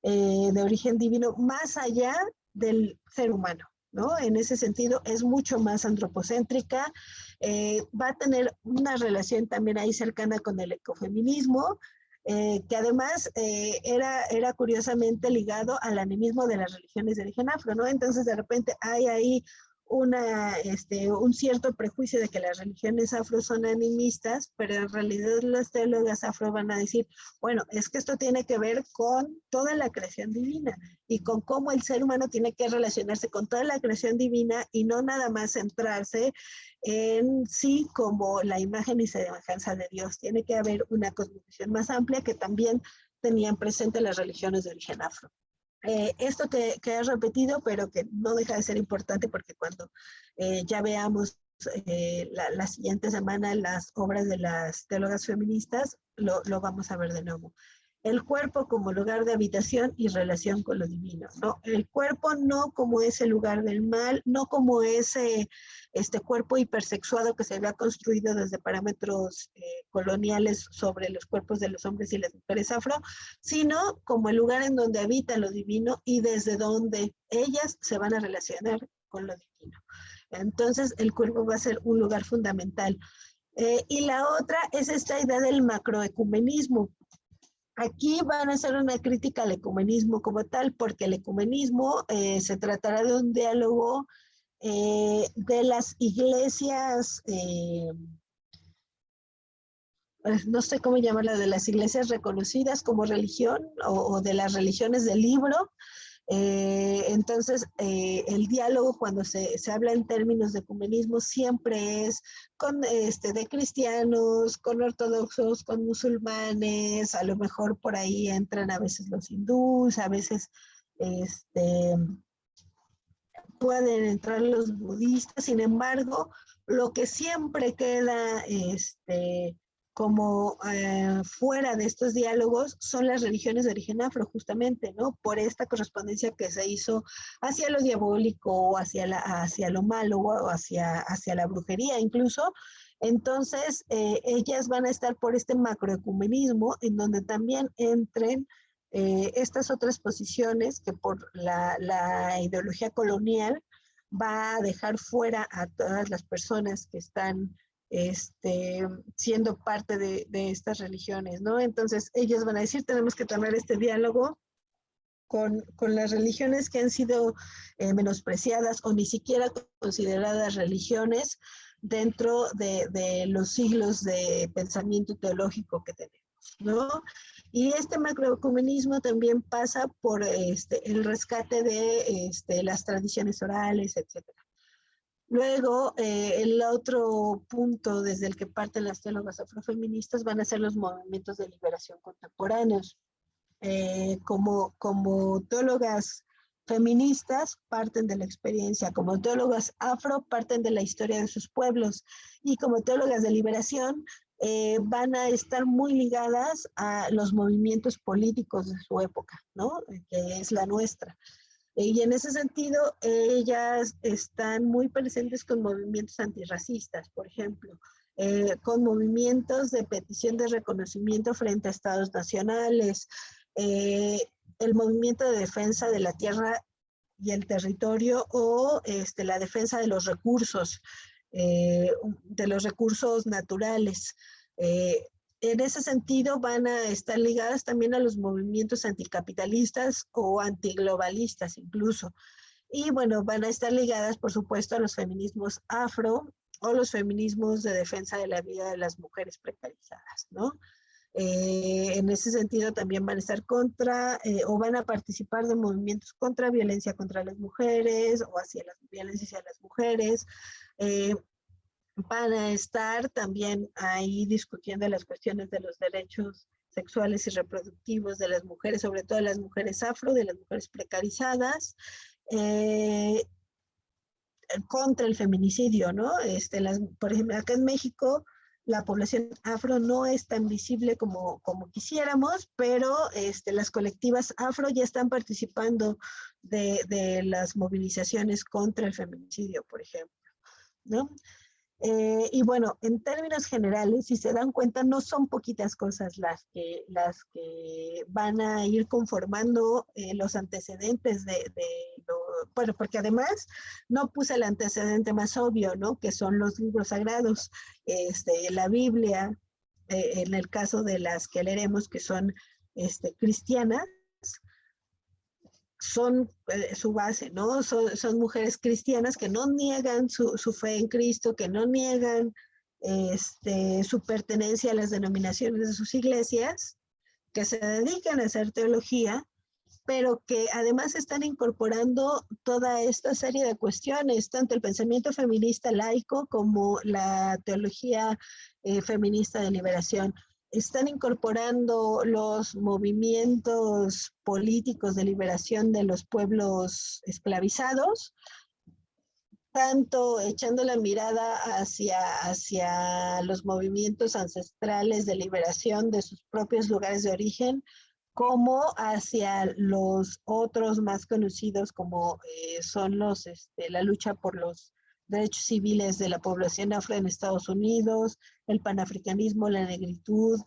de origen divino más allá del ser humano, ¿no? En ese sentido es mucho más antropocéntrica, va a tener una relación también ahí cercana con el ecofeminismo, que además era curiosamente ligado al animismo de las religiones de origen afro, ¿no? Entonces de repente hay ahí un cierto prejuicio de que las religiones afro son animistas, pero en realidad las teólogas afro van a decir, bueno, es que esto tiene que ver con toda la creación divina y con cómo el ser humano tiene que relacionarse con toda la creación divina y no nada más centrarse en sí como la imagen y semejanza de Dios. Tiene que haber una cosmovisión más amplia que también tenían presente las religiones de origen afro. Esto que he repetido, pero que no deja de ser importante porque cuando ya veamos la siguiente semana las obras de las teólogas feministas, lo vamos a ver de nuevo. El cuerpo como lugar de habitación y relación con lo divino, ¿no? El cuerpo no como ese lugar del mal, no como ese cuerpo hipersexuado que se había construido desde parámetros coloniales sobre los cuerpos de los hombres y las mujeres afro, sino como el lugar en donde habita lo divino y desde donde ellas se van a relacionar con lo divino. Entonces, el cuerpo va a ser un lugar fundamental. Y la otra es esta idea del macroecumenismo. Aquí van a hacer una crítica al ecumenismo como tal, porque el ecumenismo se tratará de un diálogo de las iglesias, no sé cómo llamarla, de las iglesias reconocidas como religión o de las religiones del libro. Entonces, el diálogo cuando se habla en términos de ecumenismo siempre es con de cristianos, con ortodoxos, con musulmanes, a lo mejor por ahí entran a veces los hindús, a veces pueden entrar los budistas. Sin embargo, lo que siempre queda como fuera de estos diálogos son las religiones de origen afro, justamente, ¿no? Por esta correspondencia que se hizo hacia lo diabólico, hacia lo malo, o hacia la brujería incluso. Entonces, ellas van a estar por este macroecumenismo, en donde también entren estas otras posiciones que por la ideología colonial va a dejar fuera a todas las personas que están siendo parte de estas religiones, ¿no? Entonces ellos van a decir, tenemos que tener este diálogo con las religiones que han sido menospreciadas o ni siquiera consideradas religiones dentro de los siglos de pensamiento teológico que tenemos, ¿no? Y este macroecumenismo también pasa por el rescate de las tradiciones orales, etcétera. Luego, el otro punto desde el que parten las teólogas afrofeministas van a ser los movimientos de liberación contemporáneos. Como teólogas feministas parten de la experiencia, como teólogas afro parten de la historia de sus pueblos, y como teólogas de liberación van a estar muy ligadas a los movimientos políticos de su época, ¿no? Que es la nuestra. Y en ese sentido, ellas están muy presentes con movimientos antirracistas, por ejemplo, con movimientos de petición de reconocimiento frente a estados nacionales, el movimiento de defensa de la tierra y el territorio, o la defensa de los recursos naturales. En ese sentido van a estar ligadas también a los movimientos anticapitalistas o antiglobalistas incluso. Y bueno, van a estar ligadas, por supuesto, a los feminismos afro o los feminismos de defensa de la vida de las mujeres precarizadas, ¿no? En ese sentido también van a estar o van a participar de movimientos contra violencia contra las mujeres o hacia las violencias hacia las mujeres. Van a estar también ahí discutiendo las cuestiones de los derechos sexuales y reproductivos de las mujeres, sobre todo de las mujeres afro, de las mujeres precarizadas, contra el feminicidio, ¿no? Por ejemplo, acá en México la población afro no es tan visible como quisiéramos, pero las colectivas afro ya están participando de las movilizaciones contra el feminicidio, por ejemplo, ¿no? Y bueno, en términos generales, si se dan cuenta, no son poquitas cosas las que van a ir conformando los antecedentes bueno, porque además no puse el antecedente más obvio, ¿no? Que son los libros sagrados, la Biblia, en el caso de las que leeremos que son cristianas, son su base, ¿no? Son mujeres cristianas que no niegan su fe en Cristo, que no niegan su pertenencia a las denominaciones de sus iglesias, que se dedican a hacer teología, pero que además están incorporando toda esta serie de cuestiones, tanto el pensamiento feminista laico como la teología feminista de liberación. están incorporando los movimientos políticos de liberación de los pueblos esclavizados, tanto echando la mirada hacia los movimientos ancestrales de liberación de sus propios lugares de origen, como hacia los otros más conocidos como son la lucha por los derechos civiles de la población afro en Estados Unidos, el panafricanismo, la negritud.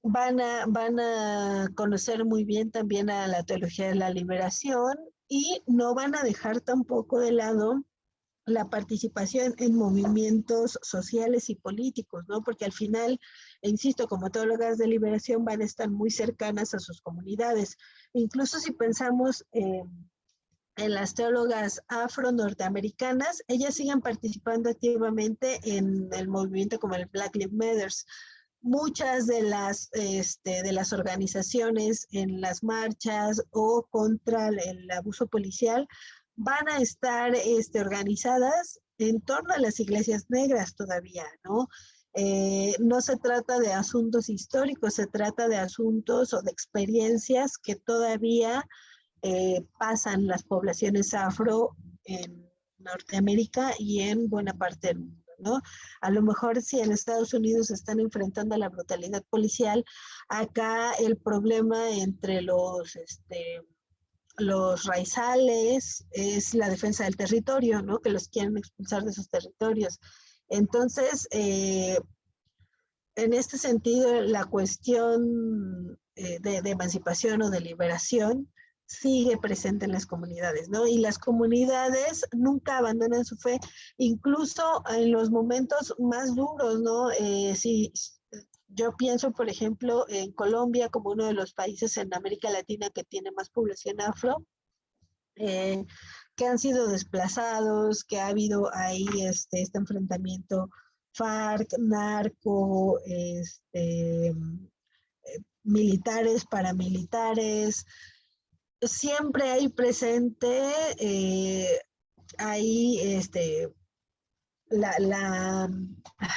Van a conocer muy bien también a la teología de la liberación y no van a dejar tampoco de lado la participación en movimientos sociales y políticos, ¿no? Porque al final, insisto, como teólogas de liberación van a estar muy cercanas a sus comunidades. Incluso si pensamos en las teólogas afro-norteamericanas, ellas siguen participando activamente en el movimiento como el Black Lives Matter. Muchas de las organizaciones en las marchas o contra el abuso policial van a estar organizadas en torno a las iglesias negras todavía, ¿no? No se trata de asuntos históricos, se trata de asuntos o de experiencias que todavía pasan las poblaciones afro en Norteamérica y en buena parte del mundo, ¿no? A lo mejor si en Estados Unidos se están enfrentando a la brutalidad policial, acá el problema entre los raizales es la defensa del territorio, ¿no? Que los quieren expulsar de sus territorios. Entonces, en este sentido, la cuestión de emancipación o de liberación sigue presente en las comunidades, ¿no? Y las comunidades nunca abandonan su fe, incluso en los momentos más duros, ¿no? Si yo pienso, por ejemplo, en Colombia como uno de los países en América Latina que tiene más población afro, que han sido desplazados, que ha habido ahí este enfrentamiento FARC, narco, militares, paramilitares. Siempre hay presente ahí la, la,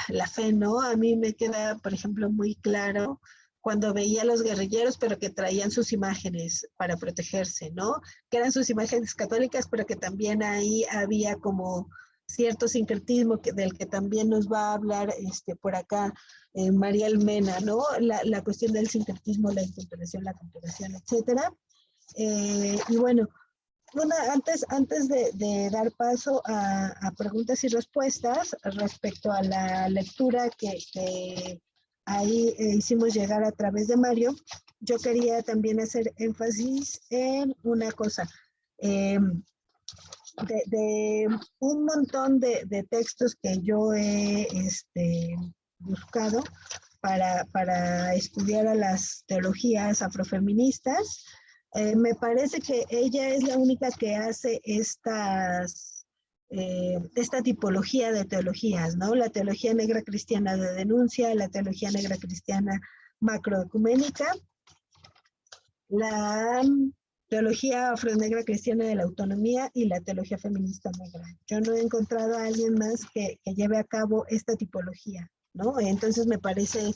la fe, ¿no? A mí me queda, por ejemplo, muy claro cuando veía a los guerrilleros, pero que traían sus imágenes para protegerse, ¿no? Que eran sus imágenes católicas, pero que también ahí había como cierto sincretismo del que también nos va a hablar por acá María Almena, ¿no? La cuestión del sincretismo, la incorporación, la comparación, etcétera. Y bueno, antes de dar paso a preguntas y respuestas respecto a la lectura que ahí hicimos llegar a través de Mario, yo quería también hacer énfasis en una cosa. De un montón de textos que yo he buscado para estudiar a las teologías afrofeministas, me parece que ella es la única que hace esta tipología de teologías, ¿no? La teología negra cristiana de denuncia, la teología negra cristiana macroecuménica, la teología afronegra cristiana de la autonomía y la teología feminista negra. Yo no he encontrado a alguien más que lleve a cabo esta tipología, ¿no? Entonces me parece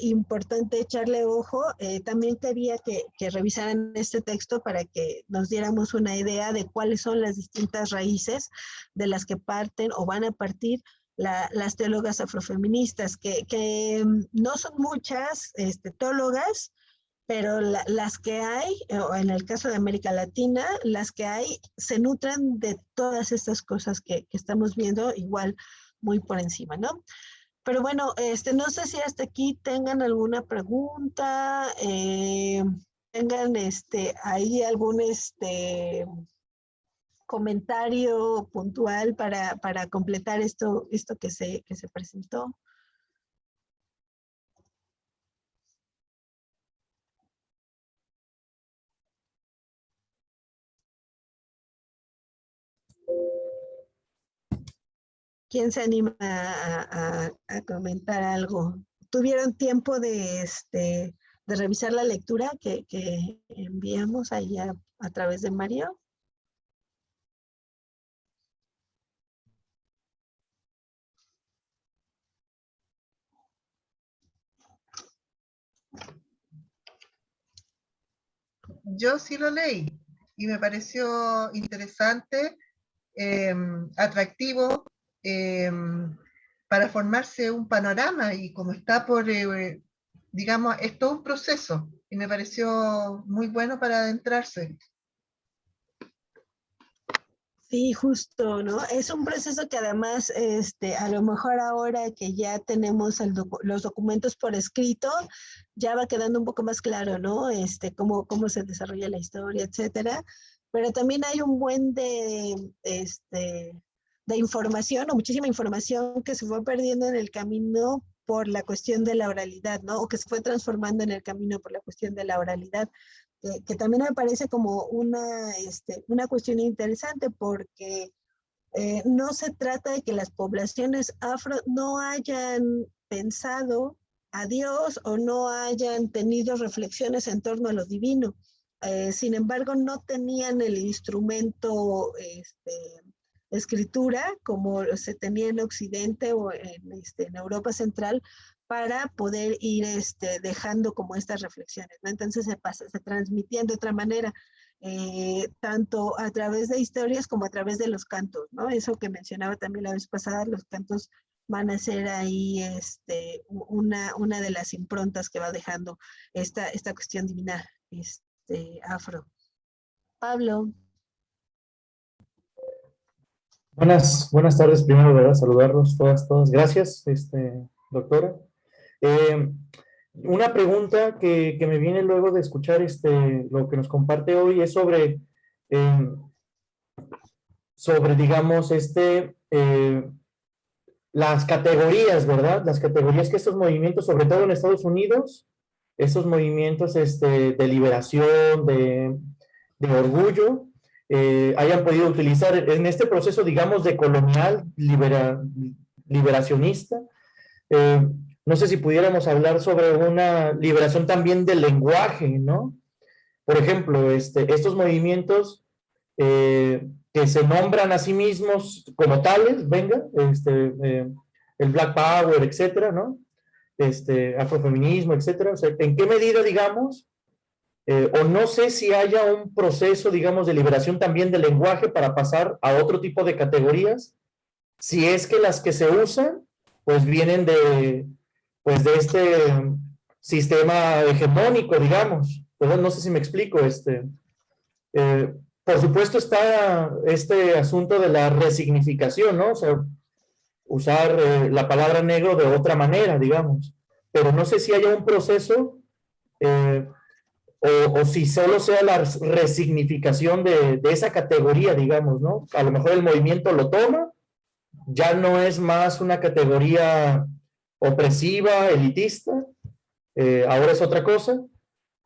importante echarle ojo. También quería que revisaran este texto para que nos diéramos una idea de cuáles son las distintas raíces de las que parten o van a partir las teólogas afrofeministas, que no son muchas teólogas, pero las que hay, o en el caso de América Latina, las que hay se nutren de todas estas cosas que estamos viendo igual muy por encima, ¿no? Pero bueno, no sé si hasta aquí tengan alguna pregunta, tengan ahí algún comentario puntual para completar esto que se presentó. ¿Quién se anima a comentar algo? ¿Tuvieron tiempo de revisar la lectura que enviamos ahí a través de Mario? yo sí lo leí y me pareció interesante, atractivo, para formarse un panorama, y como está por, digamos, es todo un proceso y me pareció muy bueno para adentrarse. Sí, justo, ¿no? Es un proceso que además, a lo mejor ahora que ya tenemos los documentos por escrito, ya va quedando un poco más claro, ¿no? Cómo se desarrolla la historia, etcétera. Pero también hay un buen de información, o muchísima información que se fue perdiendo en el camino por la cuestión de la oralidad, ¿no? O que se fue transformando en el camino por la cuestión de la oralidad. Que también me parece como una cuestión interesante, porque no se trata de que las poblaciones afro no hayan pensado a Dios o no hayan tenido reflexiones en torno a lo divino. Sin embargo, no tenían el instrumento escritura como se tenía en Occidente o en Europa Central, para poder ir dejando como estas reflexiones, ¿no? Entonces se transmitían de otra manera, tanto a través de historias como a través de los cantos, ¿no? Eso que mencionaba también la vez pasada, los cantos van a ser ahí una de las improntas que va dejando esta cuestión divina afro. Pablo. Buenas tardes, primero, ¿verdad? Saludarlos todas. Gracias, doctora. Una pregunta que me viene luego de escuchar lo que nos comparte hoy es sobre, digamos, las categorías, ¿verdad? Las categorías que estos movimientos, sobre todo en Estados Unidos, estos movimientos de liberación, de orgullo, hayan podido utilizar en este proceso, digamos, de colonial, liberacionista. No sé si pudiéramos hablar sobre una liberación también del lenguaje, ¿no? Por ejemplo, estos movimientos que se nombran a sí mismos como tales, venga, el Black Power, etcétera, ¿no? Afrofeminismo, etcétera. O sea, ¿en qué medida, digamos, o no sé si haya un proceso, digamos, de liberación también del lenguaje para pasar a otro tipo de categorías, si es que las que se usan, pues vienen de este sistema hegemónico, digamos. Pues no sé si me explico. Por supuesto está este asunto de la resignificación, ¿no? O sea, usar la palabra negro de otra manera, digamos. Pero no sé si haya un proceso o si solo sea la resignificación de esa categoría, digamos, ¿no? A lo mejor el movimiento lo toma, ya no es más una categoría opresiva, elitista, ahora es otra cosa,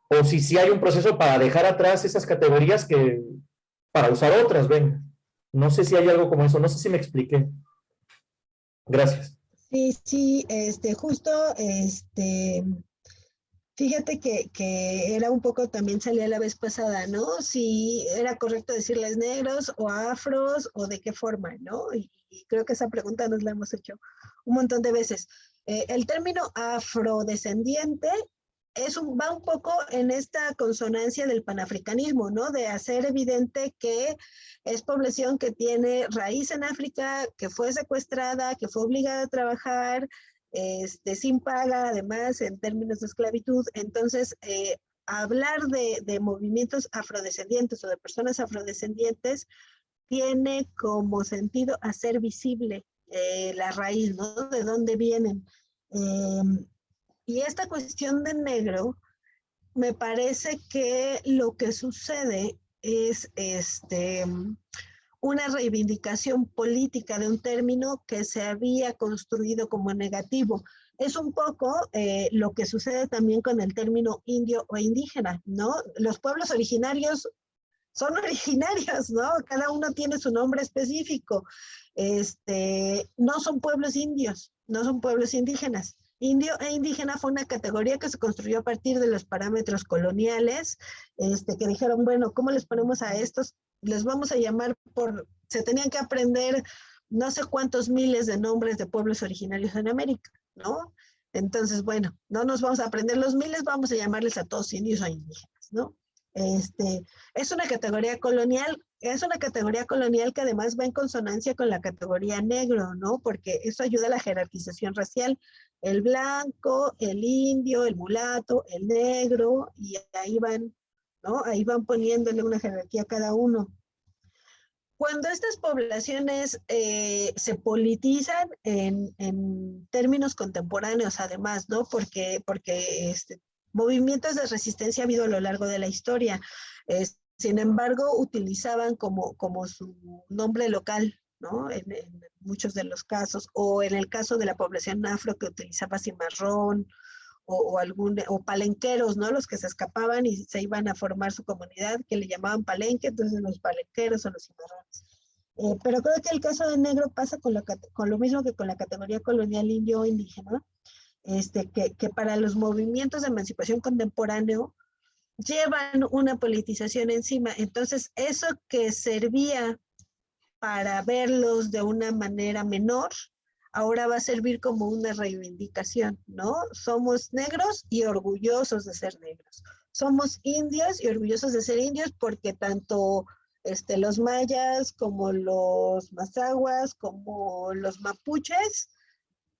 o si hay un proceso para dejar atrás esas categorías para usar otras, venga. No sé si hay algo como eso, no sé si me expliqué. Gracias. Sí, justo, fíjate que era un poco, también salía la vez pasada, ¿no? Si era correcto decirles negros o afros o de qué forma, ¿no? Y creo que esa pregunta nos la hemos hecho un montón de veces. El término afrodescendiente va un poco en esta consonancia del panafricanismo, ¿no? De hacer evidente que es población que tiene raíz en África, que fue secuestrada, que fue obligada a trabajar, sin paga, además, en términos de esclavitud. Entonces, hablar de movimientos afrodescendientes o de personas afrodescendientes tiene como sentido hacer visible la raíz, ¿no? De dónde vienen. Y esta cuestión de negro, me parece que lo que sucede es una reivindicación política de un término que se había construido como negativo. Es un poco lo que sucede también con el término indio o indígena, ¿no? Los pueblos originarios son originarios, ¿no? Cada uno tiene su nombre específico. No son pueblos indios, no son pueblos indígenas. Indio e indígena fue una categoría que se construyó a partir de los parámetros coloniales, que dijeron, bueno, ¿cómo les ponemos a estos? Les vamos a llamar se tenían que aprender no sé cuántos miles de nombres de pueblos originarios en América, ¿no? Entonces, bueno, no nos vamos a aprender los miles, vamos a llamarles a todos indios o indígenas, ¿no? Es una categoría colonial, que además va en consonancia con la categoría negro, ¿no? Porque eso ayuda a la jerarquización racial. El blanco, el indio, el mulato, el negro, y ahí van, ¿no? Ahí van poniéndole una jerarquía a cada uno. Cuando estas poblaciones se politizan en términos contemporáneos, además, ¿no? Porque movimientos de resistencia ha habido a lo largo de la historia. Sin embargo, utilizaban como su nombre local, ¿no? En muchos de los casos, o en el caso de la población afro que utilizaba cimarrón, o palenqueros, ¿no? Los que se escapaban y se iban a formar su comunidad, que le llamaban palenque, entonces los palenqueros o los cimarrones. Pero creo que el caso de negro pasa con lo mismo que con la categoría colonial indio o indígena, que para los movimientos de emancipación contemporáneo llevan una politización encima. Entonces, eso que servía para verlos de una manera menor, ahora va a servir como una reivindicación, ¿no? Somos negros y orgullosos de ser negros. Somos indios y orgullosos de ser indios porque tanto los mayas como los mazahuas, como los mapuches,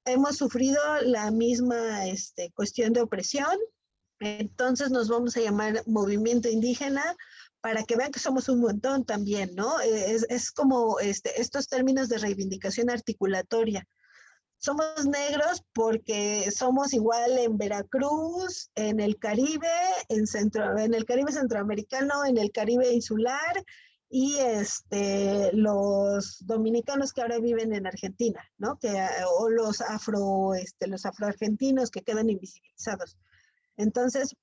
hemos sufrido la misma cuestión de opresión. Entonces nos vamos a llamar movimiento indígena para que vean que somos un montón también, ¿no? Es como estos términos de reivindicación articulatoria. Somos negros porque somos igual en Veracruz, en el Caribe, en el Caribe centroamericano, en el Caribe insular, y los dominicanos que ahora viven en Argentina, ¿no? O los afroargentinos que quedan invisibilizados. Entonces,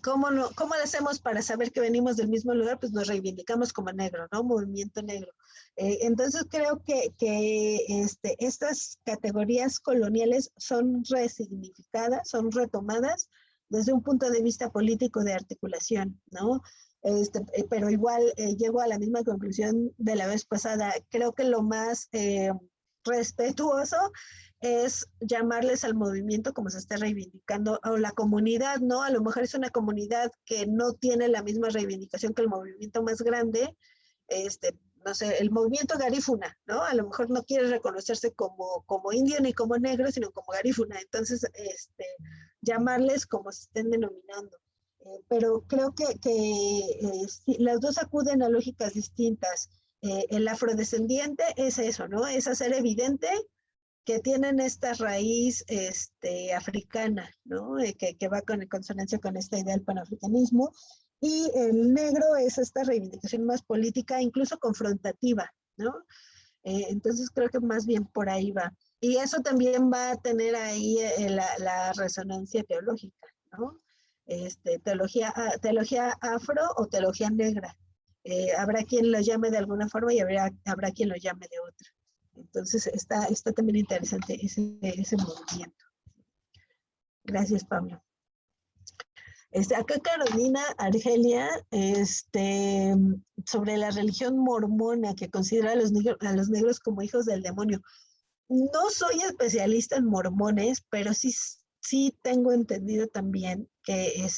¿cómo lo hacemos para saber que venimos del mismo lugar? Pues nos reivindicamos como negro, ¿no? Movimiento negro. Entonces creo que estas categorías coloniales son resignificadas, son retomadas desde un punto de vista político de articulación, ¿no? Pero igual llego a la misma conclusión de la vez pasada. Creo que lo más respetuoso es llamarles al movimiento como se está reivindicando, o la comunidad, ¿no? A lo mejor es una comunidad que no tiene la misma reivindicación que el movimiento más grande, no sé, el movimiento garífuna, ¿no? A lo mejor no quiere reconocerse como indio ni como negro, sino como garífuna. Entonces, llamarles como se estén denominando. Pero creo que sí, las dos acuden a lógicas distintas. El afrodescendiente es eso, ¿no? Es hacer evidente que tienen esta raíz africana, ¿no? Que va en consonancia con esta idea del panafricanismo. Y el negro es esta reivindicación más política, incluso confrontativa, ¿no? Entonces creo que más bien por ahí va. Y eso también va a tener ahí la resonancia teológica, ¿no? Teología afro o teología negra. Habrá quien lo llame de alguna forma y habrá quien lo llame de otra. Entonces está también interesante ese movimiento. Gracias, Pablo. Acá Carolina Argelia, sobre la religión mormona que considera a los negros como hijos del demonio. No soy especialista en mormones, pero sí tengo entendido también que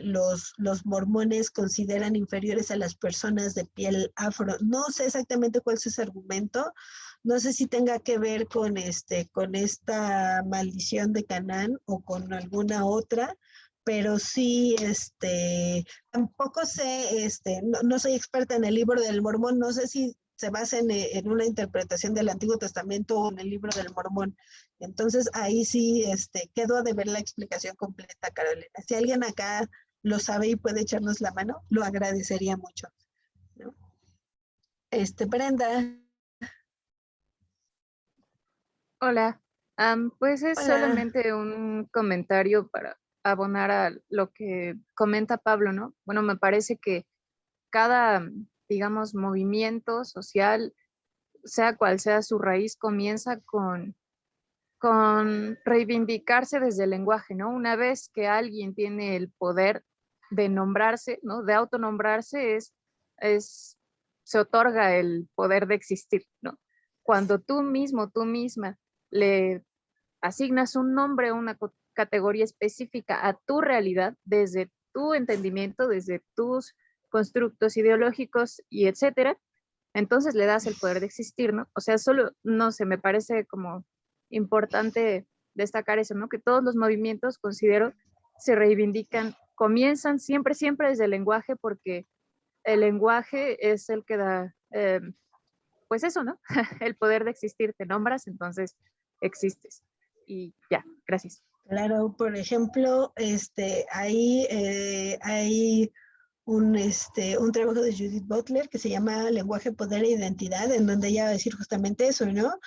los mormones consideran inferiores a las personas de piel afro. No sé exactamente cuál es ese argumento. No sé si tenga que ver con esta maldición de Canaán o con alguna otra, pero sí, tampoco sé, no soy experta en el libro del Mormón, no sé si se basa en una interpretación del Antiguo Testamento o en el libro del Mormón. Entonces ahí sí quedo a deber la explicación completa, Carolina. Si alguien acá lo sabe y puede echarnos la mano, lo agradecería mucho, ¿no? Brenda. Hola, pues es Hola. solamente un comentario para abonar a lo que comenta Pablo, ¿no? Bueno, me parece que cada, digamos, movimiento social, sea cual sea su raíz, comienza con reivindicarse desde el lenguaje, ¿no? Una vez que alguien tiene el poder de nombrarse, ¿no? De autonombrarse, se otorga el poder de existir, ¿no? Cuando tú misma le asignas un nombre o una categoría específica a tu realidad desde tu entendimiento, desde tus constructos ideológicos y etcétera, entonces le das el poder de existir, ¿no? O sea, solo, no sé, me parece como importante destacar eso, ¿no? Que todos los movimientos, considero, se reivindican, comienzan siempre, siempre desde el lenguaje, porque el lenguaje es el que da, pues eso, ¿no? El poder de existir, te nombras, entonces existes. Y ya, gracias. Claro, por ejemplo, ahí hay un trabajo de Judith Butler que se llama Lenguaje, Poder e Identidad, en donde ella va a decir justamente eso, ¿no?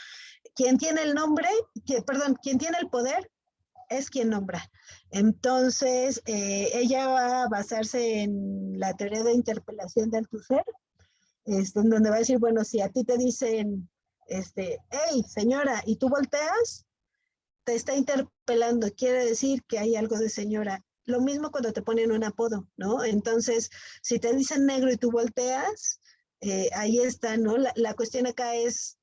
Quien tiene el nombre, quien tiene el poder es quien nombra. Entonces, ella va a basarse en la teoría de interpelación de Althusser, en donde va a decir, bueno, si a ti te dicen, hey, señora, y tú volteas, te está interpelando, quiere decir que hay algo de señora. Lo mismo cuando te ponen un apodo, ¿no? Entonces, si te dicen negro y tú volteas, ahí está, ¿no? La cuestión acá es,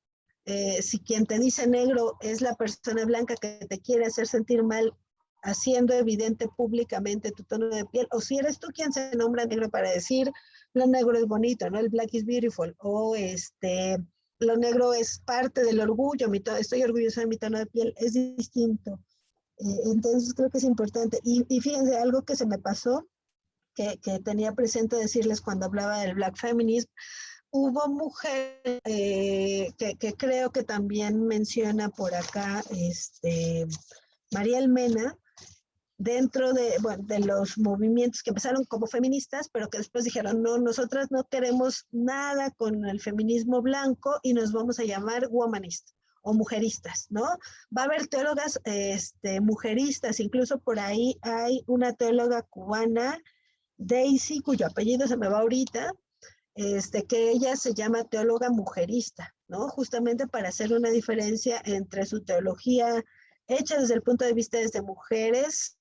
si quien te dice negro es la persona blanca que te quiere hacer sentir mal, haciendo evidente públicamente tu tono de piel, o si eres tú quien se nombra negro para decir, lo negro es bonito, ¿no? El black is beautiful, o lo negro es parte del orgullo, estoy orgullosa de mi tono de piel, es distinto. Entonces creo que es importante. Y fíjense, algo que se me pasó, que tenía presente decirles cuando hablaba del Black Feminism, hubo mujer que creo que también menciona por acá María Elmena, dentro de los movimientos que empezaron como feministas, pero que después dijeron, no, nosotras no queremos nada con el feminismo blanco y nos vamos a llamar womanist o mujeristas, ¿no? Va a haber teólogas mujeristas, incluso por ahí hay una teóloga cubana, Daisy, cuyo apellido se me va ahorita, que ella se llama teóloga mujerista, ¿no? Justamente para hacer una diferencia entre su teología hecha desde el punto de vista desde mujeres,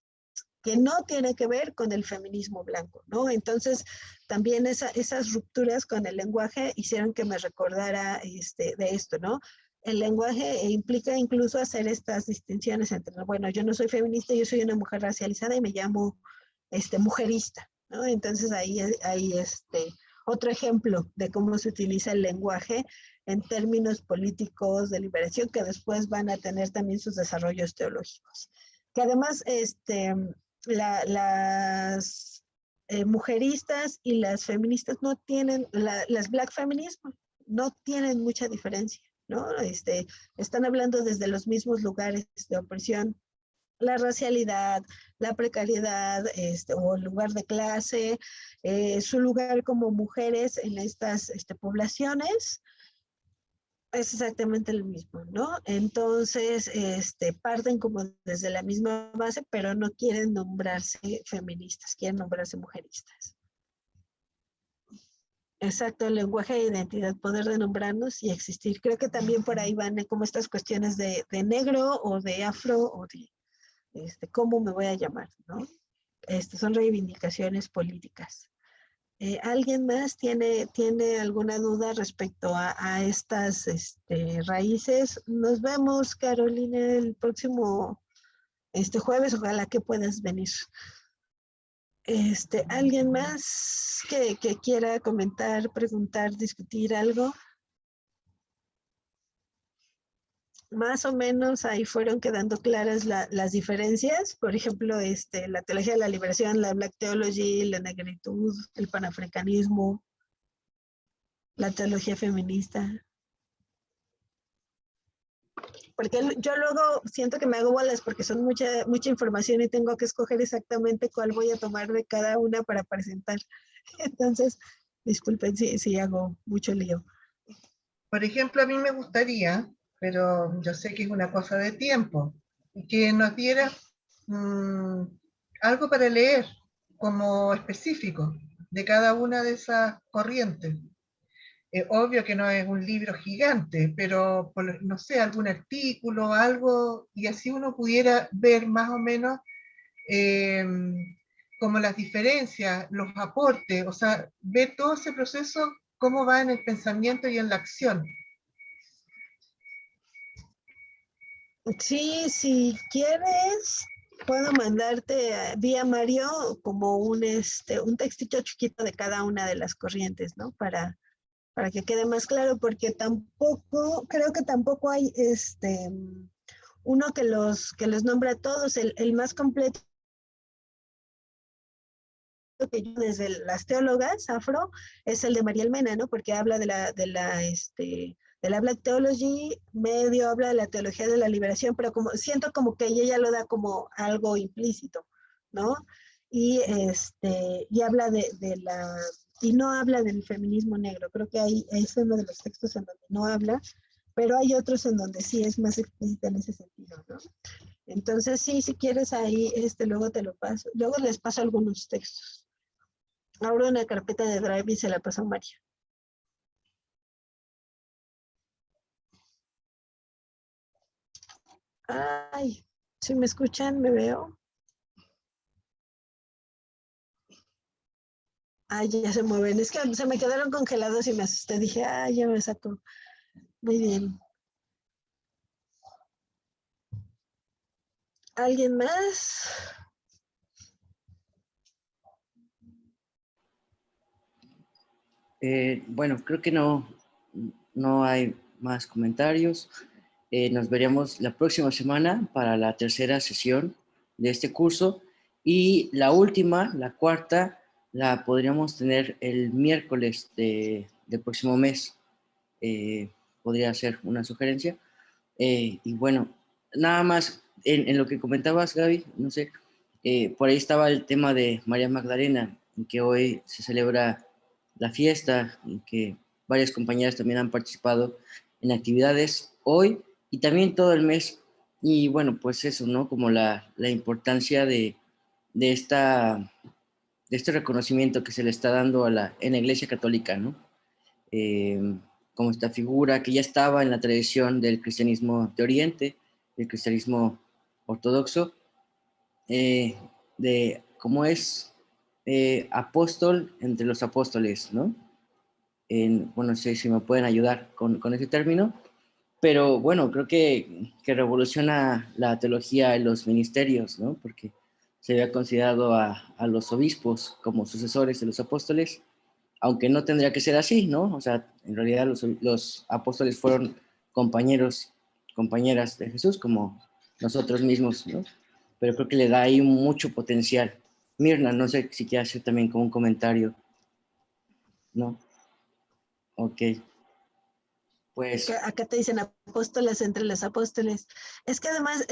que no tiene que ver con el feminismo blanco, ¿no? Entonces, también esas rupturas con el lenguaje hicieron que me recordara de esto, ¿no? El lenguaje implica incluso hacer estas distinciones entre, bueno, yo no soy feminista, yo soy una mujer racializada y me llamo mujerista, ¿no? Entonces, ahí otro ejemplo de cómo se utiliza el lenguaje en términos políticos de liberación que después van a tener también sus desarrollos teológicos. Que además, las mujeristas y las feministas no tienen, las black feminism no tienen mucha diferencia, ¿no? Están hablando desde los mismos lugares de opresión, la racialidad, la precariedad, o el lugar de clase, su lugar como mujeres en estas poblaciones, es exactamente el mismo, ¿no? Entonces, parten como desde la misma base, pero no quieren nombrarse feministas, quieren nombrarse mujeristas. Exacto, el lenguaje de identidad, poder de nombrarnos y existir. Creo que también por ahí van como estas cuestiones de negro o de afro o de cómo me voy a llamar, ¿no? Son reivindicaciones políticas. ¿Alguien más tiene alguna duda respecto a estas raíces? Nos vemos, Carolina, el próximo jueves. Ojalá que puedas venir. ¿Alguien más que quiera comentar, preguntar, discutir algo? Más o menos ahí fueron quedando claras las diferencias. Por ejemplo, la teología de la liberación, la Black Theology, la negritud, el panafricanismo, la teología feminista. Porque yo luego siento que me hago bolas porque son mucha información y tengo que escoger exactamente cuál voy a tomar de cada una para presentar. Entonces, disculpen si hago mucho lío. Por ejemplo, a mí me gustaría, pero yo sé que es una cosa de tiempo, que nos diera algo para leer como específico de cada una de esas corrientes. Obvio que no es un libro gigante, pero no sé, algún artículo, algo, y así uno pudiera ver más o menos como las diferencias, los aportes, o sea, ver todo ese proceso, cómo va en el pensamiento y en la acción. Sí, si quieres, puedo mandarte vía Mario como un textito chiquito de cada una de las corrientes, ¿no? Para que quede más claro, porque tampoco, creo que tampoco hay uno que los nombra a todos. El más completo que yo desde las teólogas afro es el de María Almena, ¿no? Porque habla de la Black Theology, medio habla de la teología de la liberación, pero como siento como que ella lo da como algo implícito, ¿no? Y habla y no habla del feminismo negro. Creo que ahí es uno de los textos en donde no habla, pero hay otros en donde sí es más explícita en ese sentido, ¿no? Entonces, sí, si quieres ahí, luego te lo paso. Luego les paso algunos textos. Abro una carpeta de Drive y se la paso a María. Ay, si me escuchan, me veo. Ay, ya se mueven. Es que se me quedaron congelados y me asusté. Dije, ay, ya me sacó. Muy bien. ¿Alguien más? Bueno, creo que no hay más comentarios. Nos veremos la próxima semana para la tercera sesión de este curso y la última, la cuarta, la podríamos tener el miércoles del próximo mes. Podría ser una sugerencia. Y bueno, nada más en lo que comentabas, Gaby, no sé, por ahí estaba el tema de María Magdalena, que hoy se celebra la fiesta, y que varias compañeras también han participado en actividades hoy y también todo el mes. Y bueno, pues eso, ¿no? Como la importancia de, esta, de este reconocimiento que se le está dando en la Iglesia Católica, ¿no? Eh, como esta figura que ya estaba en la tradición del cristianismo de Oriente, del cristianismo ortodoxo, de cómo es apóstol entre los apóstoles, ¿no? Bueno, no sé si me pueden ayudar con ese término, pero bueno, creo que revoluciona la teología en los ministerios, ¿no? Porque se había considerado a los obispos como sucesores de los apóstoles, aunque no tendría que ser así, ¿no? O sea, en realidad los apóstoles fueron compañeras de Jesús, como nosotros mismos, ¿no? Pero creo que le da ahí mucho potencial. Mirna, no sé si quieres hacer también como un comentario, ¿no? Ok, pues Acá te dicen apóstoles entre los apóstoles. Es que además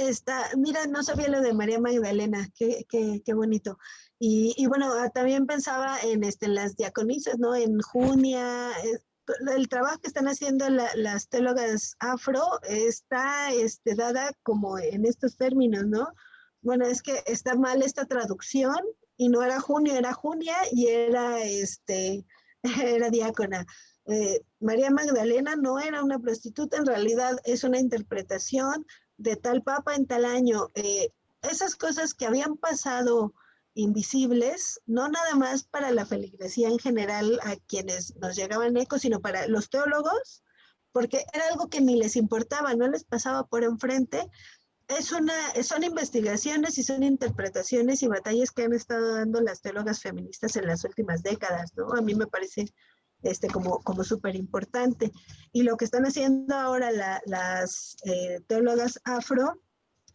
mira, no sabía lo de María Magdalena, qué bonito. Y bueno, también pensaba en las diaconisas, ¿no? En Junia, el trabajo que están haciendo las teólogas afro está dada como en estos términos, ¿no? Bueno, es que está mal esta traducción y no era Junio, era Junia y era era diácona. María Magdalena no era una prostituta, en realidad es una interpretación de tal papa en tal año. Esas cosas que habían pasado invisibles, no nada más para la feligresía en general, a quienes nos llegaban ecos, sino para los teólogos, porque era algo que ni les importaba, no les pasaba por enfrente. Son investigaciones y son interpretaciones y batallas que han estado dando las teólogas feministas en las últimas décadas, ¿no? A mí me parece como súper importante. Y lo que están haciendo ahora las teólogas afro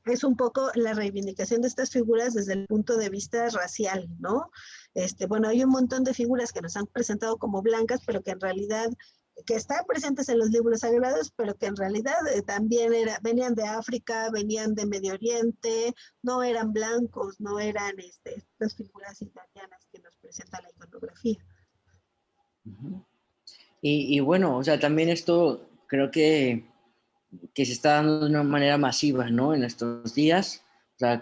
es un poco la reivindicación de estas figuras desde el punto de vista racial, ¿no? Bueno, hay un montón de figuras que nos han presentado como blancas, pero que en realidad, que están presentes en los libros sagrados, pero que en realidad también venían de África, venían de Medio Oriente, no eran blancos, no eran estas figuras italianas que nos presenta la iconografía. y bueno, o sea, también esto creo que se está dando de una manera masiva, ¿no? En estos días, o sea,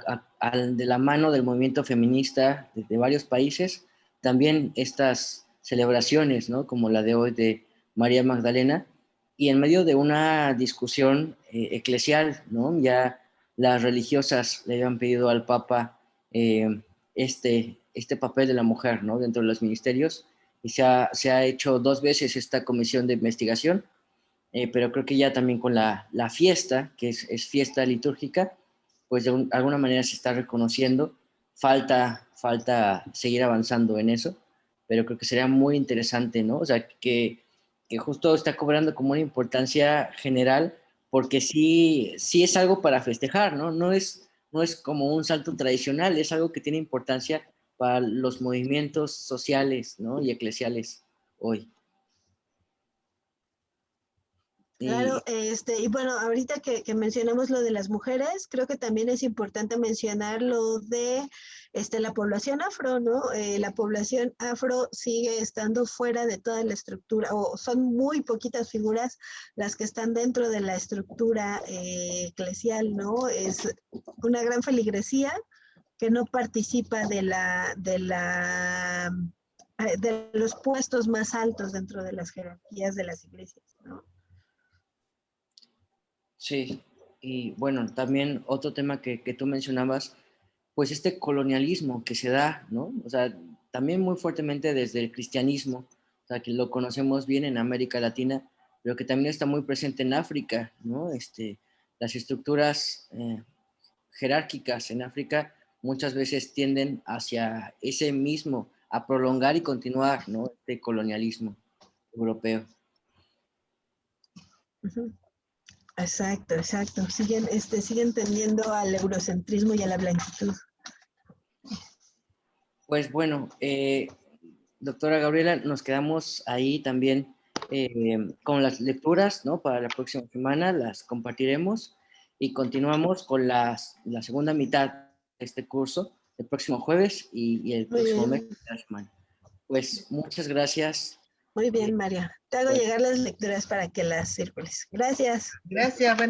de la mano del movimiento feminista de varios países, también estas celebraciones, ¿no? Como la de hoy de María Magdalena, y en medio de una discusión eclesial, ¿no? Ya las religiosas le habían pedido al Papa este papel de la mujer, ¿no? Dentro de los ministerios, y se ha hecho 2 veces esta comisión de investigación, pero creo que ya también con la fiesta, que es fiesta litúrgica, pues de alguna manera se está reconociendo. Falta seguir avanzando en eso, pero creo que sería muy interesante, ¿no? O sea, que justo está cobrando como una importancia general, porque sí es algo para festejar, ¿no? No es como un salto tradicional, es algo que tiene importancia para los movimientos sociales, ¿no? Y eclesiales hoy. Claro, y bueno, ahorita que mencionamos lo de las mujeres, creo que también es importante mencionar lo de la población afro, ¿no? La población afro sigue estando fuera de toda la estructura, o son muy poquitas figuras las que están dentro de la estructura eclesial, ¿no? Es una gran feligresía que no participa de los puestos más altos dentro de las jerarquías de las iglesias, ¿no? Sí, y bueno, también otro tema que tú mencionabas, pues este colonialismo que se da, ¿no? O sea, también muy fuertemente desde el cristianismo, o sea, que lo conocemos bien en América Latina, pero que también está muy presente en África, ¿no? Las estructuras jerárquicas en África muchas veces tienden hacia ese mismo, a prolongar y continuar, ¿no? Este colonialismo europeo. Uh-huh. Exacto, exacto. Siguen tendiendo al eurocentrismo y a la blanquitud. Pues bueno, doctora Gabriela, nos quedamos ahí también con las lecturas, ¿no? Para la próxima semana las compartiremos y continuamos con la segunda mitad de este curso, el próximo jueves y el Muy próximo mes bien, de la semana. Pues muchas gracias. muy bien, María. Te hago llegar las lecturas para que las circules. Gracias. Gracias, buenas